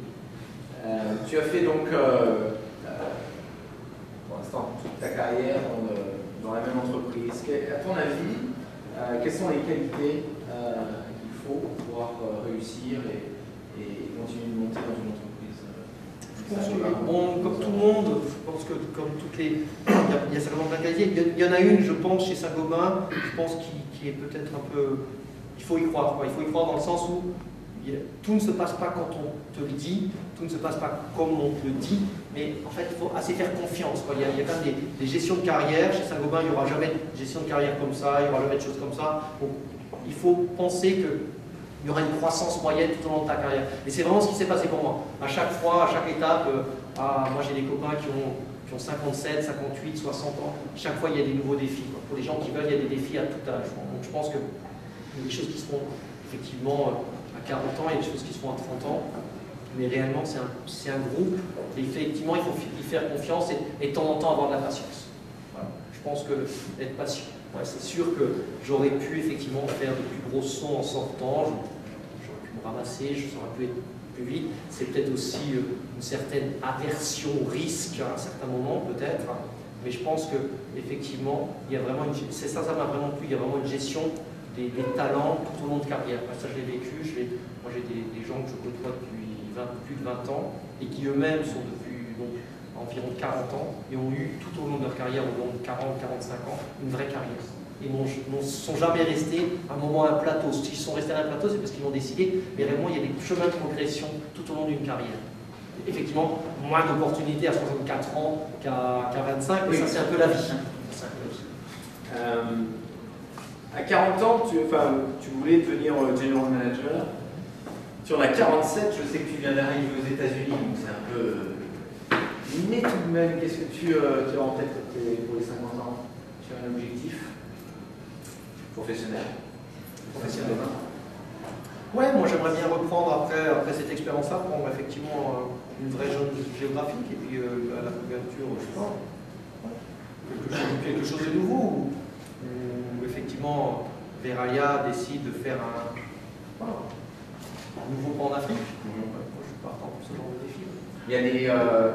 Tu as fait donc, pour l'instant, toute ta carrière dans la même entreprise. À ton avis, quelles sont les qualités qu'il faut pour pouvoir réussir et continuer de monter dans une entreprise? Bon, comme tout le monde, je pense que comme toutes les... il y a certainement plein de qualités. Il y en a une, je pense, chez Saint-Gobain, je pense qui est peut-être un peu... Il faut y croire, quoi. Il faut y croire dans le sens où tout ne se passe pas quand on te le dit, tout ne se passe pas comme on te le dit, mais en fait, il faut assez faire confiance, quoi. Il y a quand même des gestions de carrière. Chez Saint-Gobain, il n'y aura jamais de gestion de carrière comme ça, il n'y aura jamais de choses comme ça. Donc, il faut penser que il y aura une croissance moyenne tout au long de ta carrière. Et c'est vraiment ce qui s'est passé pour moi. À chaque fois, à chaque étape, moi j'ai des copains qui ont 57, 58, 60 ans. Chaque fois, il y a des nouveaux défis. Quoi. Pour les gens qui veulent, il y a des défis à tout âge. Donc je pense qu'il y a des choses qui se font effectivement à 40 ans, il y a des choses qui se font à 30 ans. Mais réellement, c'est un groupe. Et effectivement, il faut y faire confiance et de temps en temps avoir de la patience. Voilà. Je pense que être patient. Ouais, c'est sûr que j'aurais pu effectivement faire de plus gros sons en sortant, j'aurais pu me ramasser, ça aurait pu être plus vite. C'est peut-être aussi une certaine aversion au risque à un certain moment, peut-être. Mais je pense qu'effectivement, il y a vraiment ça m'a vraiment plu, il y a vraiment une gestion des talents tout au long de carrière. Ça, je l'ai vécu. Moi, j'ai des gens que je côtoie depuis plus de 20 ans et qui eux-mêmes sont depuis environ 40 ans et ont eu tout au long de leur carrière, au long de 40-45 ans, une vraie carrière. Et ne sont jamais restés à un moment à un plateau. S'ils sont restés à un plateau, c'est parce qu'ils l'ont décidé, mais vraiment il y a des chemins de progression tout au long d'une carrière. Effectivement, moins d'opportunités à 64 ans qu'à 25, mais oui, ça c'est un peu la vie. À 40 ans, tu voulais devenir General Manager. Sur la 47, je sais que tu viens d'arriver aux États-Unis, donc c'est un peu... Mais tout de même, qu'est-ce que tu as en tête pour les 50 ans? Tu as un objectif professionnel? Ouais, moi j'aimerais bien reprendre après cette expérience-là, prendre effectivement une vraie zone géographique et puis à la couverture, je sais pas, quelque chose de nouveau, où effectivement Verallia décide de faire un nouveau pan en Afrique. Moi je suis partant pour ce genre de défi. Il y a des.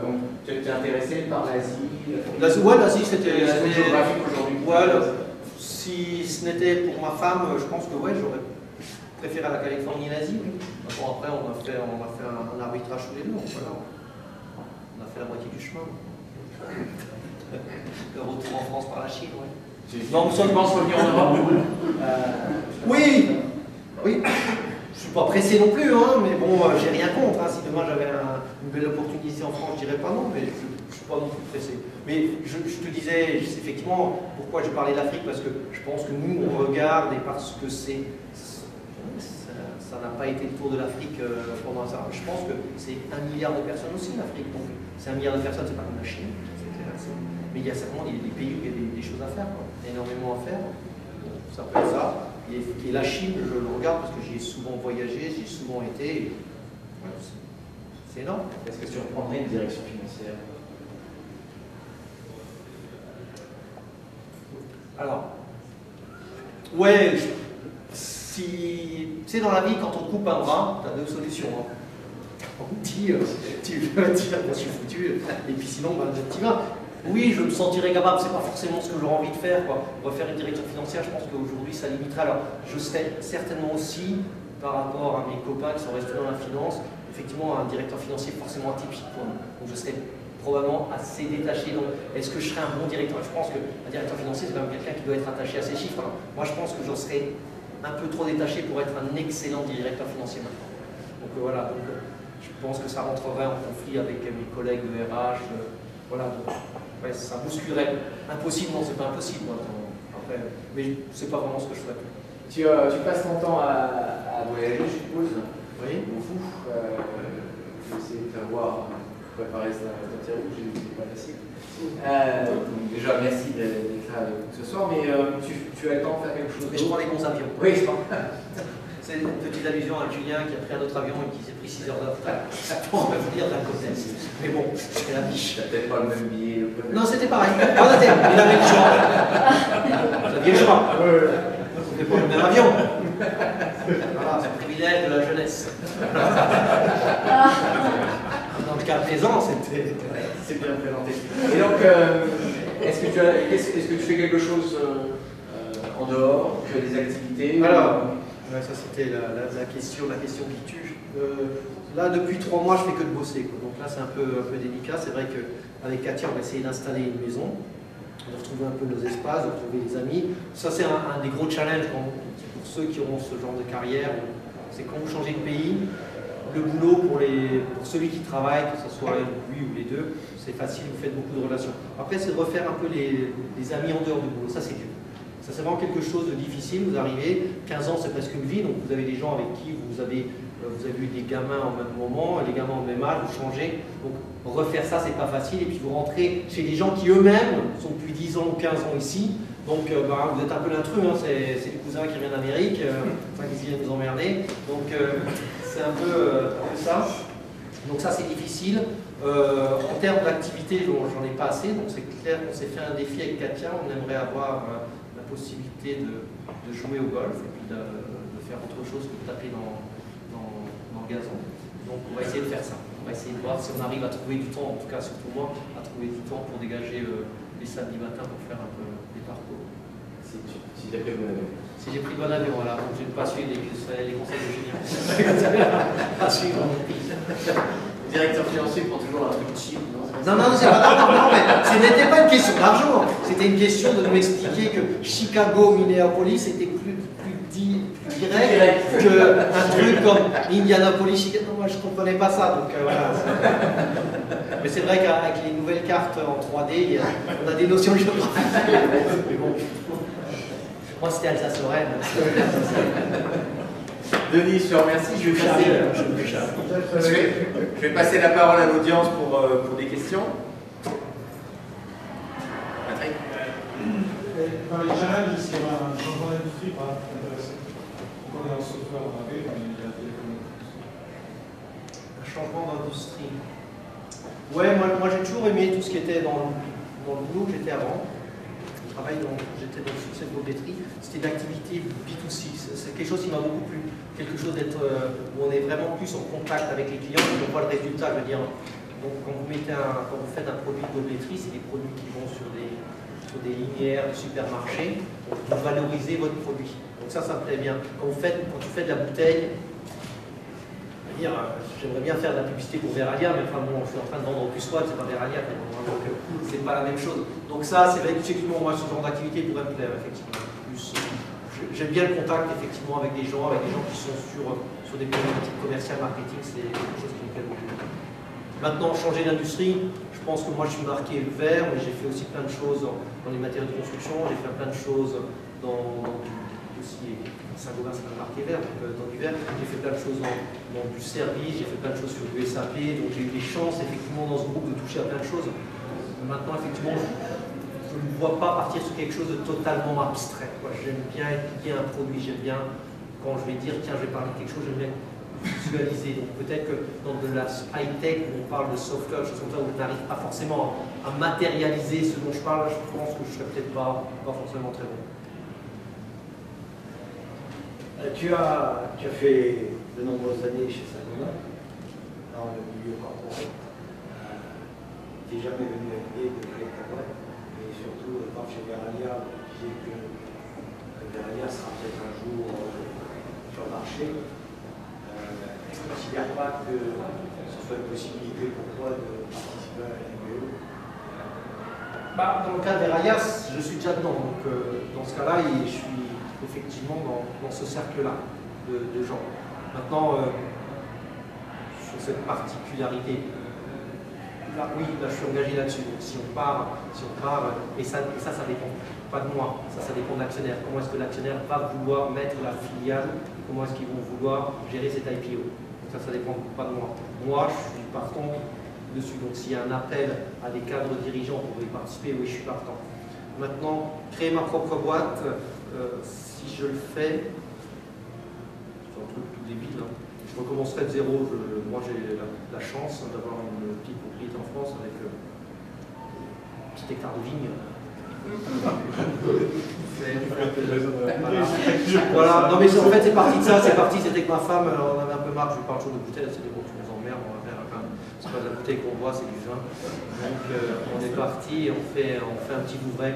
Donc, tu es intéressé par l'Asie? Ouais, l'Asie c'était. L'Asie géographique aujourd'hui. Ouais, si ce n'était pour ma femme, je pense que ouais, j'aurais préféré la Californie et l'Asie. Oui. Bon, après, on a fait un arbitrage tous les deux. Donc, voilà. On a fait la moitié du chemin. Le retour en France par la Chine, oui. Donc, tu penses revenir en Europe? Oui. Oui. Je ne suis pas pressé non plus, hein, mais bon, j'ai rien contre. Hein. Si demain j'avais une belle opportunité en France, je dirais pas non, mais ne suis pas non plus pressé. Mais je te disais, effectivement, pourquoi je parlais de l'Afrique, parce que je pense que nous, on regarde, et parce que ça n'a pas été le tour de l'Afrique pendant ça. Je pense que c'est 1 milliard de personnes aussi, l'Afrique. Donc, c'est 1 milliard de personnes, c'est pas comme la Chine, c'est clair. Mais il y a certainement des pays où il y a des choses à faire, quoi. Énormément à faire. Bon, ça peut être ça. Et la Chine, je le regarde parce que j'y ai souvent voyagé, j'y ai souvent été. Ouais, c'est énorme. Est-ce que tu reprendrais une direction financière? Alors, ouais, si tu sais, dans la vie, quand on coupe un bras, tu as 2 solutions. Hein. Tu veux dire, je suis foutu, et puis sinon, tu vas. Oui, je me sentirais capable, c'est pas forcément ce que j'aurais envie de faire, quoi. Refaire une direction financière, je pense qu'aujourd'hui ça limiterait. Alors, je serais certainement aussi, par rapport à mes copains qui sont restés dans la finance, effectivement un directeur financier forcément atypique pour nous. Donc je serais probablement assez détaché. Donc, est-ce que je serais un bon directeur? Je pense qu'un directeur financier, c'est quand même quelqu'un qui doit être attaché à ses chiffres. Alors, moi, je pense que j'en serais un peu trop détaché pour être un excellent directeur financier maintenant. Donc voilà, donc, je pense que ça rentrerait en conflit avec mes collègues de RH. Voilà, donc, ouais, ça bousculerait. Impossible, non, c'est pas impossible. Après, mais c'est pas vraiment ce que je souhaite. Tu passes ton temps à voyager, je suppose. Oui. Beaucoup. Je vais essayer de faire voir, préparer cette interview, c'est pas facile. Donc déjà, merci d'être là avec nous ce soir, mais tu as le temps de faire quelque chose Mais je prends des bons avions. Oui, je pense. C'est une petite allusion à Julien qui a pris un autre avion et qui s'est pris 6 heures de retard pour revenir d'un côté. Mais bon, c'est la biche. T'as peut-être pas le même billet. Non, c'était pareil. Il avait le choix. Vous aviez le choix. C'était pas le même avion. Voilà, c'est le privilège de la jeunesse. Dans le cas présent, c'était. C'est bien présenté. Et donc, est-ce que tu fais quelque chose en dehors? Tu as des activités? Alors, ouais, ça c'était la question qui tue. Là, depuis 3 mois, je fais que de bosser, quoi. Donc là, c'est un peu délicat. C'est vrai qu'avec Katia, on va essayer d'installer une maison, de retrouver un peu nos espaces, de retrouver les amis. Ça, c'est un des gros challenges pour ceux qui auront ce genre de carrière. C'est quand vous changez de pays, le boulot pour celui qui travaille, que ce soit lui ou les deux, c'est facile, vous faites beaucoup de relations. Après, c'est de refaire un peu les amis en dehors du boulot. Ça, c'est dur. Ça, c'est vraiment quelque chose de difficile. Vous arrivez, 15 ans, c'est presque une vie, donc vous avez des gens avec qui vous avez eu des gamins en même moment, les gamins au même âge, vous changez. Donc, refaire ça, c'est pas facile. Et puis, vous rentrez chez des gens qui eux-mêmes sont depuis 10 ans ou 15 ans ici. Donc, vous êtes un peu l'intrus, hein. C'est les cousins qui viennent d'Amérique, qui viennent vous emmerder. Donc, c'est un peu ça. Donc, ça, c'est difficile. En termes d'activité, j'en ai pas assez. Donc, c'est clair qu'on s'est fait un défi avec Katia. On aimerait avoir la possibilité de jouer au golf et puis de faire autre chose que de taper dans le gazon. Donc, on va essayer de faire ça. On va essayer de voir si on arrive à trouver du temps, en tout cas, surtout moi, à trouver du temps pour dégager les samedis matins pour faire un peu des parcours. Si tu as pris le bon avion. Si j'ai pris le bon avion, voilà. Donc je ne vais pas suivre les conseils de Julien. Pas suivre mon pays. Le directeur financier prend toujours un truc cheap. Non, c'est pas non, mais ce n'était pas une question d'argent. C'était une question de nous expliquer que Chicago, Minneapolis était plus direct qu'un truc comme Indianapolis, Chicago. Moi, je ne comprenais pas ça. Donc voilà. Mais c'est vrai qu'avec les nouvelles cartes en 3D, on a des notions de géographie. Mais bon, moi c'était Alsace-Lorraine. Denis, je te remercie. Je vais passer la parole à l'audience pour des questions. Patrick. Dans les challenges, c'est un changement d'industrie pas intéressant. On est en software, on arrive, mais il y a des Un changement d'industrie. Ouais, moi j'ai toujours aimé tout ce qui était dans le boulot que j'étais avant. J'étais dans le succès de Bobetterie. C'était une activité B2C. C'est quelque chose qui m'a beaucoup plu. Quelque chose où on est vraiment plus en contact avec les clients et on voit le résultat. Je veux dire, donc quand vous faites un produit de Bobetterie, c'est des produits qui vont sur des linéaires de supermarchés. Vous valorisez votre produit. Donc ça me plaît bien. Quand tu fais de la bouteille, j'aimerais bien faire de la publicité pour Veralia, mais enfin bon, je suis en train de vendre Opus One, c'est pas Veralia, donc c'est pas la même chose. Donc ça, c'est vrai que effectivement, moi, ce genre d'activité pourrait me plaire, effectivement. J'aime bien le contact, effectivement, avec des gens qui sont sur des problématiques commerciales, marketing, c'est quelque chose qui me plaît beaucoup. Maintenant, changer d'industrie, je pense que moi je suis marqué vert, mais j'ai fait aussi plein de choses dans les matériaux de construction, j'ai fait plein de choses dans aussi Saint-Gobain, c'est pas marqué vert, donc dans du vert, j'ai fait plein de choses dans du service, j'ai fait plein de choses sur du SAP, donc j'ai eu des chances effectivement dans ce groupe de toucher à plein de choses. Maintenant, effectivement, je ne vois pas partir sur quelque chose de totalement abstrait. J'aime bien étudier un produit, j'aime bien, quand je vais dire, tiens, je vais parler de quelque chose, j'aime bien visualiser. Donc peut-être que dans de la high-tech, où on parle de software, choses comme ça, où je n'arrive pas forcément à matérialiser ce dont je parle, je pense que je ne serais peut-être pas forcément très bon. Tu as fait de nombreuses années chez Saint-Gobain, dans le milieu corporel. Tu n'es jamais venu à l'idée de créer ta boîte, et surtout, quand chez Verallia, tu disais que Verallia sera peut-être un jour sur le marché. Tu ne considères pas que ce soit une possibilité pour toi de participer à la MBO? Dans le cas de Verallia, je suis déjà dedans, donc dans ce cas-là, je suis effectivement dans ce cercle-là de gens. Maintenant, sur cette particularité, là, oui, là, je suis engagé là-dessus. Donc, si on part, et ça dépend pas de moi, ça dépend de l'actionnaire. Comment est-ce que l'actionnaire va vouloir mettre la filiale, comment est-ce qu'ils vont vouloir gérer cet IPO. Donc ça dépend pas de moi. Moi, je suis partant dessus. Donc s'il y a un appel à des cadres dirigeants pour y participer, oui, je suis partant. Maintenant, créer ma propre boîte, si je le fais, c'est un truc tout débile, hein. Je recommencerai de zéro. Moi, j'ai la chance d'avoir une petite propriété en France avec un petit hectare de vigne. Voilà. Non mais en fait c'est parti de ça, c'était que ma femme, on avait un peu marre, je lui parle toujours de bouteille, c'est bon, tu nous emmerdes, on va faire c'est pas de la bouteille qu'on boit, c'est du vin. Donc on est parti, on fait un petit Vouvray.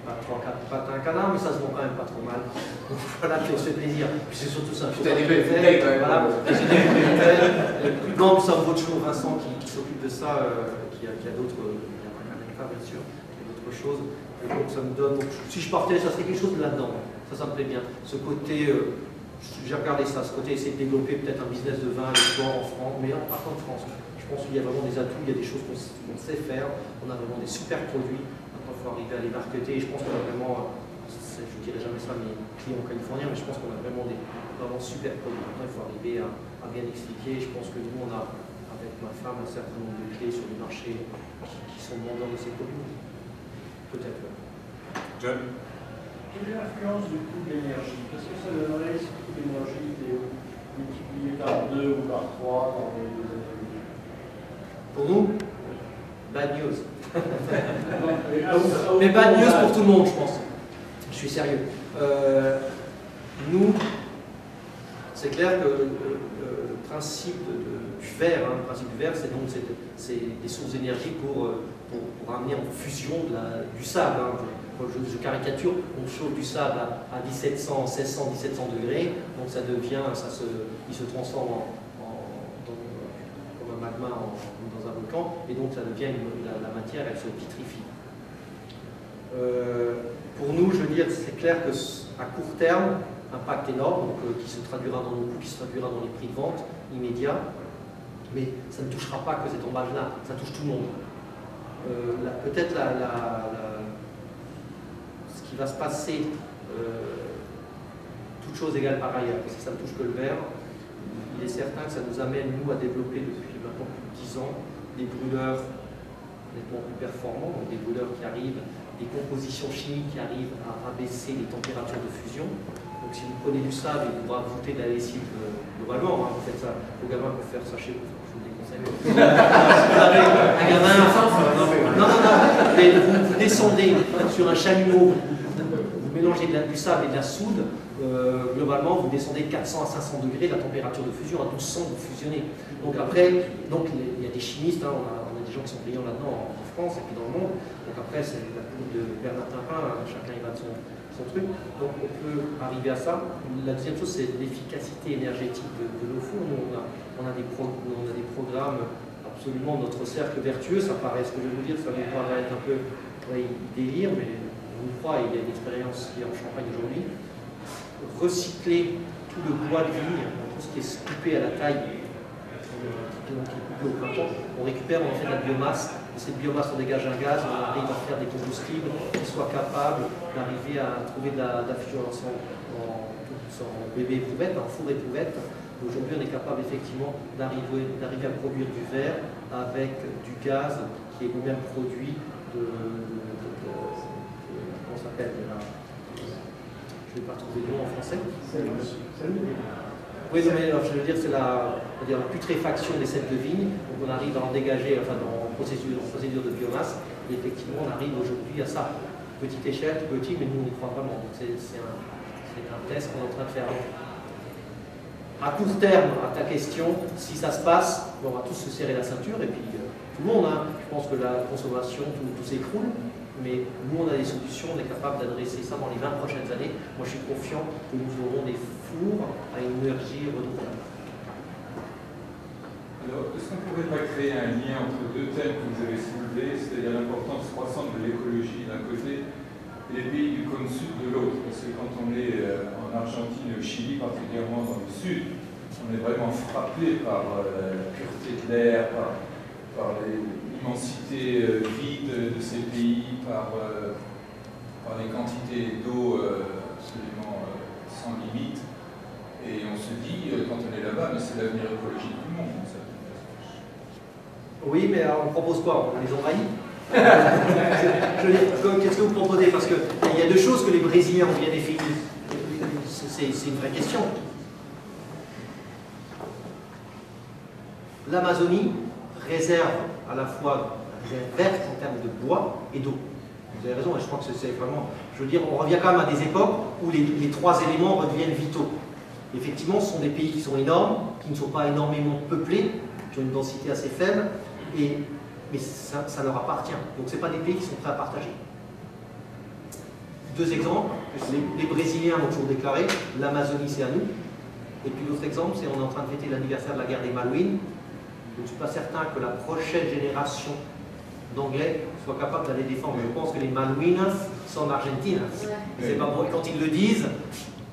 Pas 3-4 pattes à un canard, mais ça se vend quand même pas trop mal. Donc voilà, puis on se fait plaisir. Puis c'est surtout ça. Tu as des bouteilles quand même. Voilà, j'ai des bouteilles. Non, ça me vaut toujours Vincent qui s'occupe de ça, qui a d'autres, bien sûr, il y a d'autres choses. Et donc ça me donne. Donc, si je partais, ça serait quelque chose de là-dedans. Ça me plaît bien. Ce côté, j'ai regardé ça, ce côté essayer de développer peut-être un business de vin, de sport en France, mais en partant de France. Je pense qu'il y a vraiment des atouts, il y a des choses qu'on sait faire, on a vraiment des super produits. Maintenant, il faut arriver à les marketer. Et je pense qu'on a vraiment, je ne dirais jamais ça à mes clients californiens, mais je pense qu'on a vraiment des super produits. Maintenant, il faut arriver à bien expliquer. Je pense que nous, on a, avec ma femme, un certain nombre de clés sur les marchés qui sont demandeurs de ces produits. Peut-être. John? Quelle est l'influence du coût de l'énergie? Qu'est-ce que ça donnerait si le coût de l'énergie était multiplié par 2 ou par 3 dans les 2 années? Pour nous, bad news. Mais bad news pour tout le monde, je pense. Je suis sérieux. Nous, c'est clair que le principe du verre, le principe du verre, c'est donc des sources d'énergie pour amener en fusion du sable. Je caricature, on chauffe du sable à 1700, 1600, 1700 degrés, donc ça devient, il se transforme comme un magma dans un volcan, et donc ça devient la matière, elle se vitrifie. Pour nous, je veux dire, c'est clair qu'à court terme, impact énorme, donc, qui se traduira dans nos coûts, qui se traduira dans les prix de vente immédiats, mais ça ne touchera pas que cet emballage-là, ça touche tout le monde. Peut-être ce qui va se passer, toute chose égale par ailleurs, parce que ça ne touche que le verre, il est certain que ça nous amène, nous, à développer depuis maintenant plus de 10 ans des brûleurs nettement plus performants, donc des brûleurs qui arrivent, des compositions chimiques qui arrivent à baisser les températures de fusion. Donc si vous prenez du sable et vous rajoutez de la lessive globalement, vous faites ça, vos gamins peuvent faire ça chez vous, je vous déconseille. Vous avez un gamin, non, mais vous descendez sur un chalumeau, vous mélangez du sable et de la soude, globalement vous descendez de 400 à 500 degrés, la température de fusion, à 1200 vous fusionnez. Donc après, il y a des chimistes, on a des gens qui sont brillants là-dedans en France et puis dans le monde. Donc après, c'est la cour de Bernard Tapin, chacun y va de son truc. Donc on peut arriver à ça. La deuxième chose, c'est l'efficacité énergétique de nos fours. Nous, on a des programmes, absolument notre cercle vertueux. Ça paraît, ce que je vais vous dire, ça vous paraît être un peu délire, mais on y croit, il y a une expérience qui est en Champagne aujourd'hui. Recycler tout le bois de vigne, tout ce qui est coupé à la taille, qui est coupé au printemps. On récupère, on en fait de la biomasse. De cette biomasse, on dégage un gaz, on arrive à faire des combustibles qui soient capables d'arriver à trouver de la fusion en bébé éprouvette, en four éprouvette. Aujourd'hui, on est capable effectivement d'arriver à produire du verre avec du gaz qui est le même produit comment ça s'appelle, je ne vais pas retrouver le nom en français. Oui, non, mais je veux dire, c'est la putréfaction des cèpes de vigne. Donc on arrive à en dégager, enfin dans procédure de biomasse, et effectivement on arrive aujourd'hui à ça. Petite échelle, petit, mais nous on y croit vraiment. Donc c'est un test qu'on est en train de faire. À court terme, à ta question, si ça se passe, on va tous se serrer la ceinture, et puis tout le monde, hein, je pense que la consommation, tout s'écroule, mais nous on a des solutions, on est capable d'adresser ça dans les 20 prochaines années. Moi je suis confiant que nous aurons des fours à énergie renouvelable. Alors, est-ce qu'on ne pourrait pas créer un lien entre deux thèmes que vous avez soulevés, c'est-à-dire l'importance croissante de l'écologie d'un côté et les pays du cône sud de l'autre? Parce que quand on est en Argentine et au Chili, particulièrement dans le sud, on est vraiment frappé par la pureté de l'air, par l'immensité vide de ces pays, par les quantités d'eau absolument sans limite. Et on se dit, quand on est là-bas, mais c'est l'avenir écologique du monde. Oui, mais alors on propose quoi? On les envahit? Qu'est-ce que vous proposez? Parce qu'il y a deux choses que les Brésiliens ont bien définies. C'est une vraie question. L'Amazonie réserve à la fois la réserve verte en termes de bois et d'eau. Vous avez raison, et je crois que c'est vraiment... Je veux dire, on revient quand même à des époques où les trois éléments redeviennent vitaux. Effectivement, ce sont des pays qui sont énormes, qui ne sont pas énormément peuplés, qui ont une densité assez faible, mais ça leur appartient. Donc ce n'est pas des pays qui sont prêts à partager. Deux exemples, les Brésiliens ont toujours déclaré l'Amazonie c'est à nous. Et puis l'autre exemple, c'est on est en train de fêter l'anniversaire de la guerre des Malouines. Je ne suis pas certain que la prochaine génération d'Anglais soit capable d'aller défendre. Je pense que les Malouines sont en Argentine. C'est pas bon. Et quand ils le disent...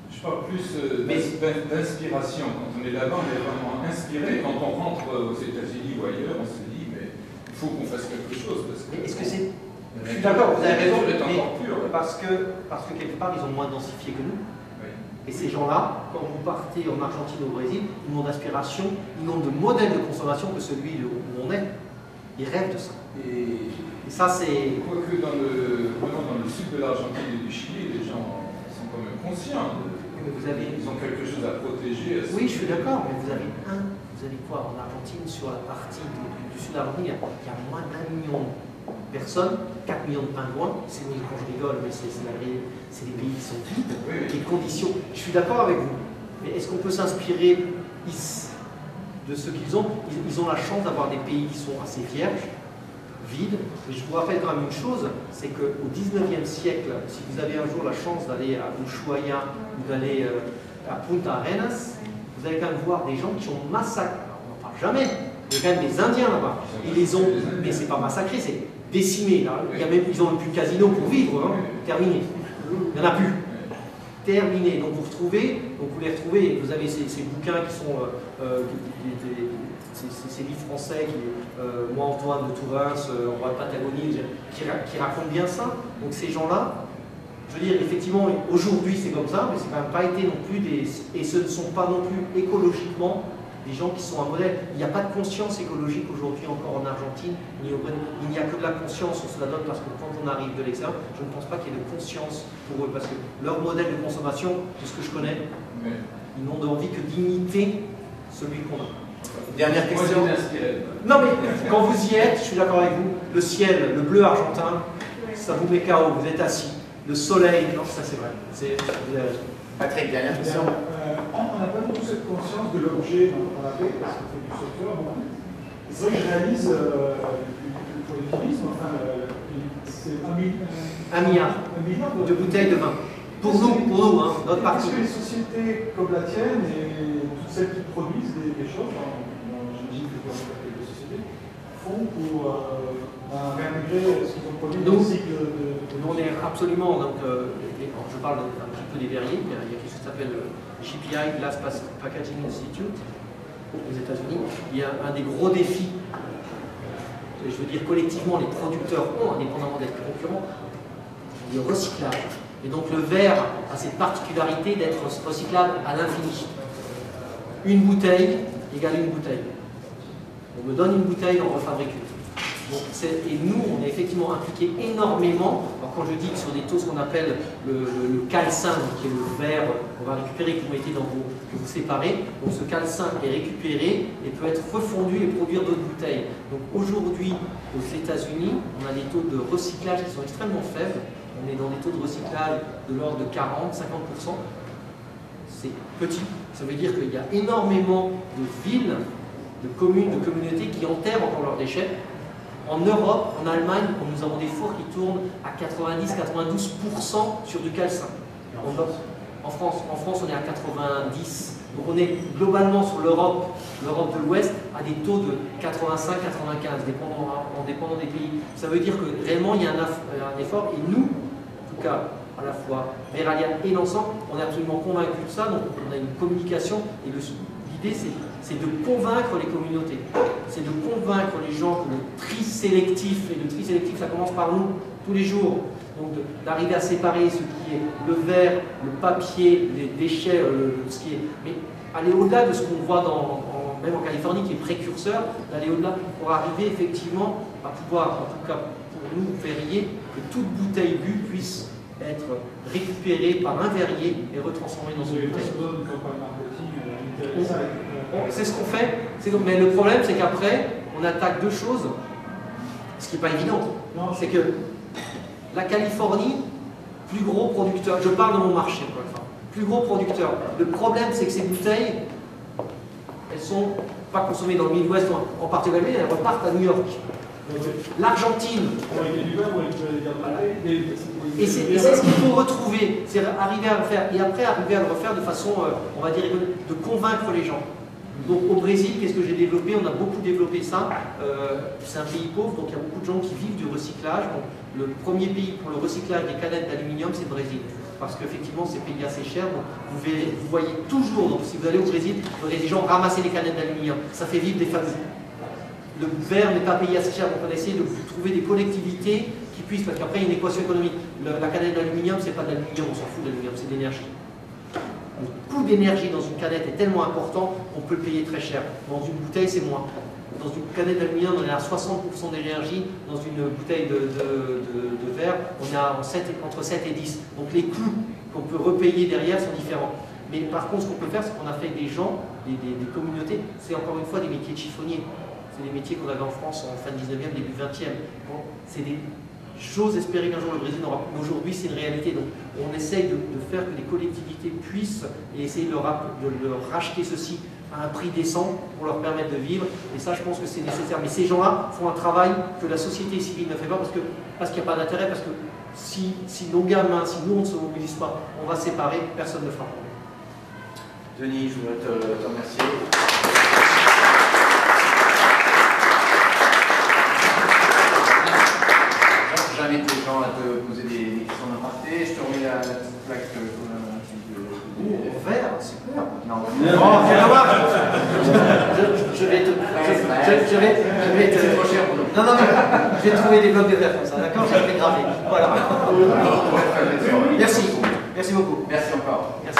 Je parle plus d'inspiration. Quand on est là-bas, on est vraiment inspiré. Quand on rentre aux États-Unis ou ailleurs, on se dit, mais il faut qu'on fasse quelque chose. Est-ce que c'est... Je suis d'accord, vous avez raison, mais parce que quelque part, ils ont moins densifié que nous. Oui. Et ces gens-là, quand vous partez en Argentine ou au Brésil, ils n'ont d'aspiration, ils n'ont de modèle de consommation que celui où on est. Ils rêvent de ça. Et ça, c'est... Quoique dans le sud de l'Argentine et du Chili, les gens sont quand même conscients. Ils ont quelque chose à protéger. Oui, je suis d'accord, mais vous avez quoi en Argentine, sur la partie du sud de l'Argentine, il y a moins d'1 million de personnes, 4 millions de pingouins. C'est oui, quand je rigole, mais c'est des pays qui sont vides, les conditions. Je suis d'accord avec vous, mais est-ce qu'on peut s'inspirer de ce qu'ils ont? Ils ont la chance d'avoir des pays qui sont assez vierges, vides. Mais je vous rappelle quand même une chose, c'est qu'au 19e siècle, si vous avez un jour la chance d'aller à Ushuaia ou d'aller à Punta Arenas, vous allez quand même voir des gens qui ont massacré. On n'en parle jamais, il y a quand même des Indiens là-bas. Ils les ont, mais c'est pas massacré, c'est décimé. Là. Ils ont même plus de casino pour vivre, hein. Terminé. Il n'y en a plus. Terminé. Donc vous les retrouvez, vous avez ces bouquins qui sont ces livres français, moi Antoine de Tourins, Roi de Patagonie, qui racontent bien ça. Donc ces gens-là, je veux dire, effectivement, aujourd'hui c'est comme ça, mais c'est quand même pas été non plus et ce ne sont pas non plus écologiquement des gens qui sont un modèle. Il n'y a pas de conscience écologique aujourd'hui encore en Argentine, ni au Brésil. Il n'y a que de la conscience, on se la donne parce que quand on arrive de l'extérieur, je ne pense pas qu'il y ait de conscience pour eux, parce que leur modèle de consommation, de ce que je connais, ils n'ont envie que d'imiter celui qu'on a. Dernière question. Non mais quand vous y êtes, je suis d'accord avec vous, le ciel, le bleu argentin, ça vous met KO, vous êtes assis. Le soleil, non, ça c'est vrai. Patrick, dernière question. On n'a pas du tout cette conscience de l'objet dont on a fait, parce qu'on fait du software. Bon. Moi je réalise du productivisme, enfin, c'est 1 milliard de bouteilles de vin. Pour nous, hein, notre partie. Est-ce que les sociétés comme la tienne et toutes celles qui produisent des choses, j'imagine que vous avez des sociétés, font pour réintégrer ce qu'ils ont produit dans le cycle de Nous, on est absolument, donc, je parle un petit peu des verriers, il y a quelque chose qui s'appelle GPI, Glass Packaging Institute, aux États-Unis. Il y a un des gros défis, je veux dire collectivement, les producteurs ont, indépendamment d'être concurrents, le recyclage. Et donc le verre a cette particularité d'être recyclable à l'infini. Une bouteille égale une bouteille. On me donne une bouteille, on refabrique une. Donc, et nous, on est effectivement impliqués énormément. Alors quand je dis que sur des taux, ce qu'on appelle le calcin, qui est le verre qu'on va récupérer, que vous mettez que vous séparez, donc ce calcin est récupéré et peut être refondu et produire d'autres bouteilles. Donc aujourd'hui, aux États-Unis, on a des taux de recyclage qui sont extrêmement faibles. On est dans des taux de recyclage de l'ordre de 40-50%. C'est petit. Ça veut dire qu'il y a énormément de villes, de communes, de communautés qui enterrent encore leurs déchets. En Europe, en Allemagne, nous avons des fours qui tournent à 90-92% sur du calcin. En France, on est à 90%. Donc on est globalement sur l'Europe de l'Ouest, à des taux de 85-95, en dépendant des pays. Ça veut dire que réellement, il y a un effort. Et nous, en tout cas, à la fois Verallia et l'ensemble, on est absolument convaincus de ça. Donc on a une communication. Et l'idée, c'est de convaincre les communautés. C'est de convaincre les gens que le tri sélectif, et le tri sélectif, ça commence par nous, tous les jours. Donc d'arriver à séparer ce qui est le verre, le papier, les déchets, ce qui est... Mais aller au-delà de ce qu'on voit même en Californie, qui est précurseur, d'aller au-delà pour arriver effectivement à pouvoir, en tout cas pour nous, verrier, que toute bouteille bue puisse être récupérée par un verrier et retransformée dans une bouteille. C'est ce qu'on fait, mais le problème c'est qu'après, on attaque deux choses, ce qui n'est pas évident. C'est que la Californie, plus gros producteur, je parle de mon marché, plus gros producteur. Le problème c'est que ces bouteilles, elles ne sont pas consommées dans le Midwest en particulier, elles repartent à New York. L'Argentine. Et c'est ce qu'il faut retrouver, c'est arriver à le faire, et après arriver à le refaire de façon, on va dire, de convaincre les gens. Donc au Brésil, qu'est-ce que j'ai développé? On a beaucoup développé ça. C'est un pays pauvre, donc il y a beaucoup de gens qui vivent du recyclage. Donc, le premier pays pour le recyclage des canettes d'aluminium, c'est le Brésil. Parce qu'effectivement, c'est payé assez cher. Donc, vous voyez toujours, donc, si vous allez au Brésil, vous verrez des gens ramasser les canettes d'aluminium. Ça fait vivre des familles. Le verre n'est pas payé assez cher, donc on a essayé de trouver des collectivités qui puissent, parce qu'après il y a une équation économique. La canette d'aluminium, c'est pas de l'aluminium, on s'en fout de l'aluminium, c'est de l'énergie. Le coût d'énergie dans une canette est tellement important qu'on peut le payer très cher. Dans une bouteille, c'est moins. Dans une canette d'aluminium, on est à 60% d'énergie. Dans une bouteille de verre, on est entre 7 et 10. Donc les coûts qu'on peut repayer derrière sont différents. Mais par contre, ce qu'on peut faire, c'est qu'on a fait des gens, des communautés, c'est encore une fois des métiers de chiffonniers. C'est des métiers qu'on avait en France en fin 19e, début 20e. Bon, c'est des... J'ose espérer qu'un jour le Brésil n'aura plus. Aujourd'hui, c'est une réalité. Donc, on essaye de faire que les collectivités puissent et essayer de leur racheter ceci à un prix décent pour leur permettre de vivre. Et ça, je pense que c'est nécessaire. Mais ces gens-là font un travail que la société civile ne fait pas parce qu'il n'y a pas d'intérêt. Parce que si nos gamins, si nous, on ne se mobilise pas, on va séparer, personne ne fera. Denis, je voudrais te remercier. J'invite les gens à te poser des questions d'imparté. Je te remets la petite plaque que vert, super. Non, je vais te. C'est trop cher pour nous. Non, mais je vais trouver des blocs de verre comme ça, d'accord? Je vais les graver. Voilà. Merci. Merci beaucoup. Merci encore. Merci.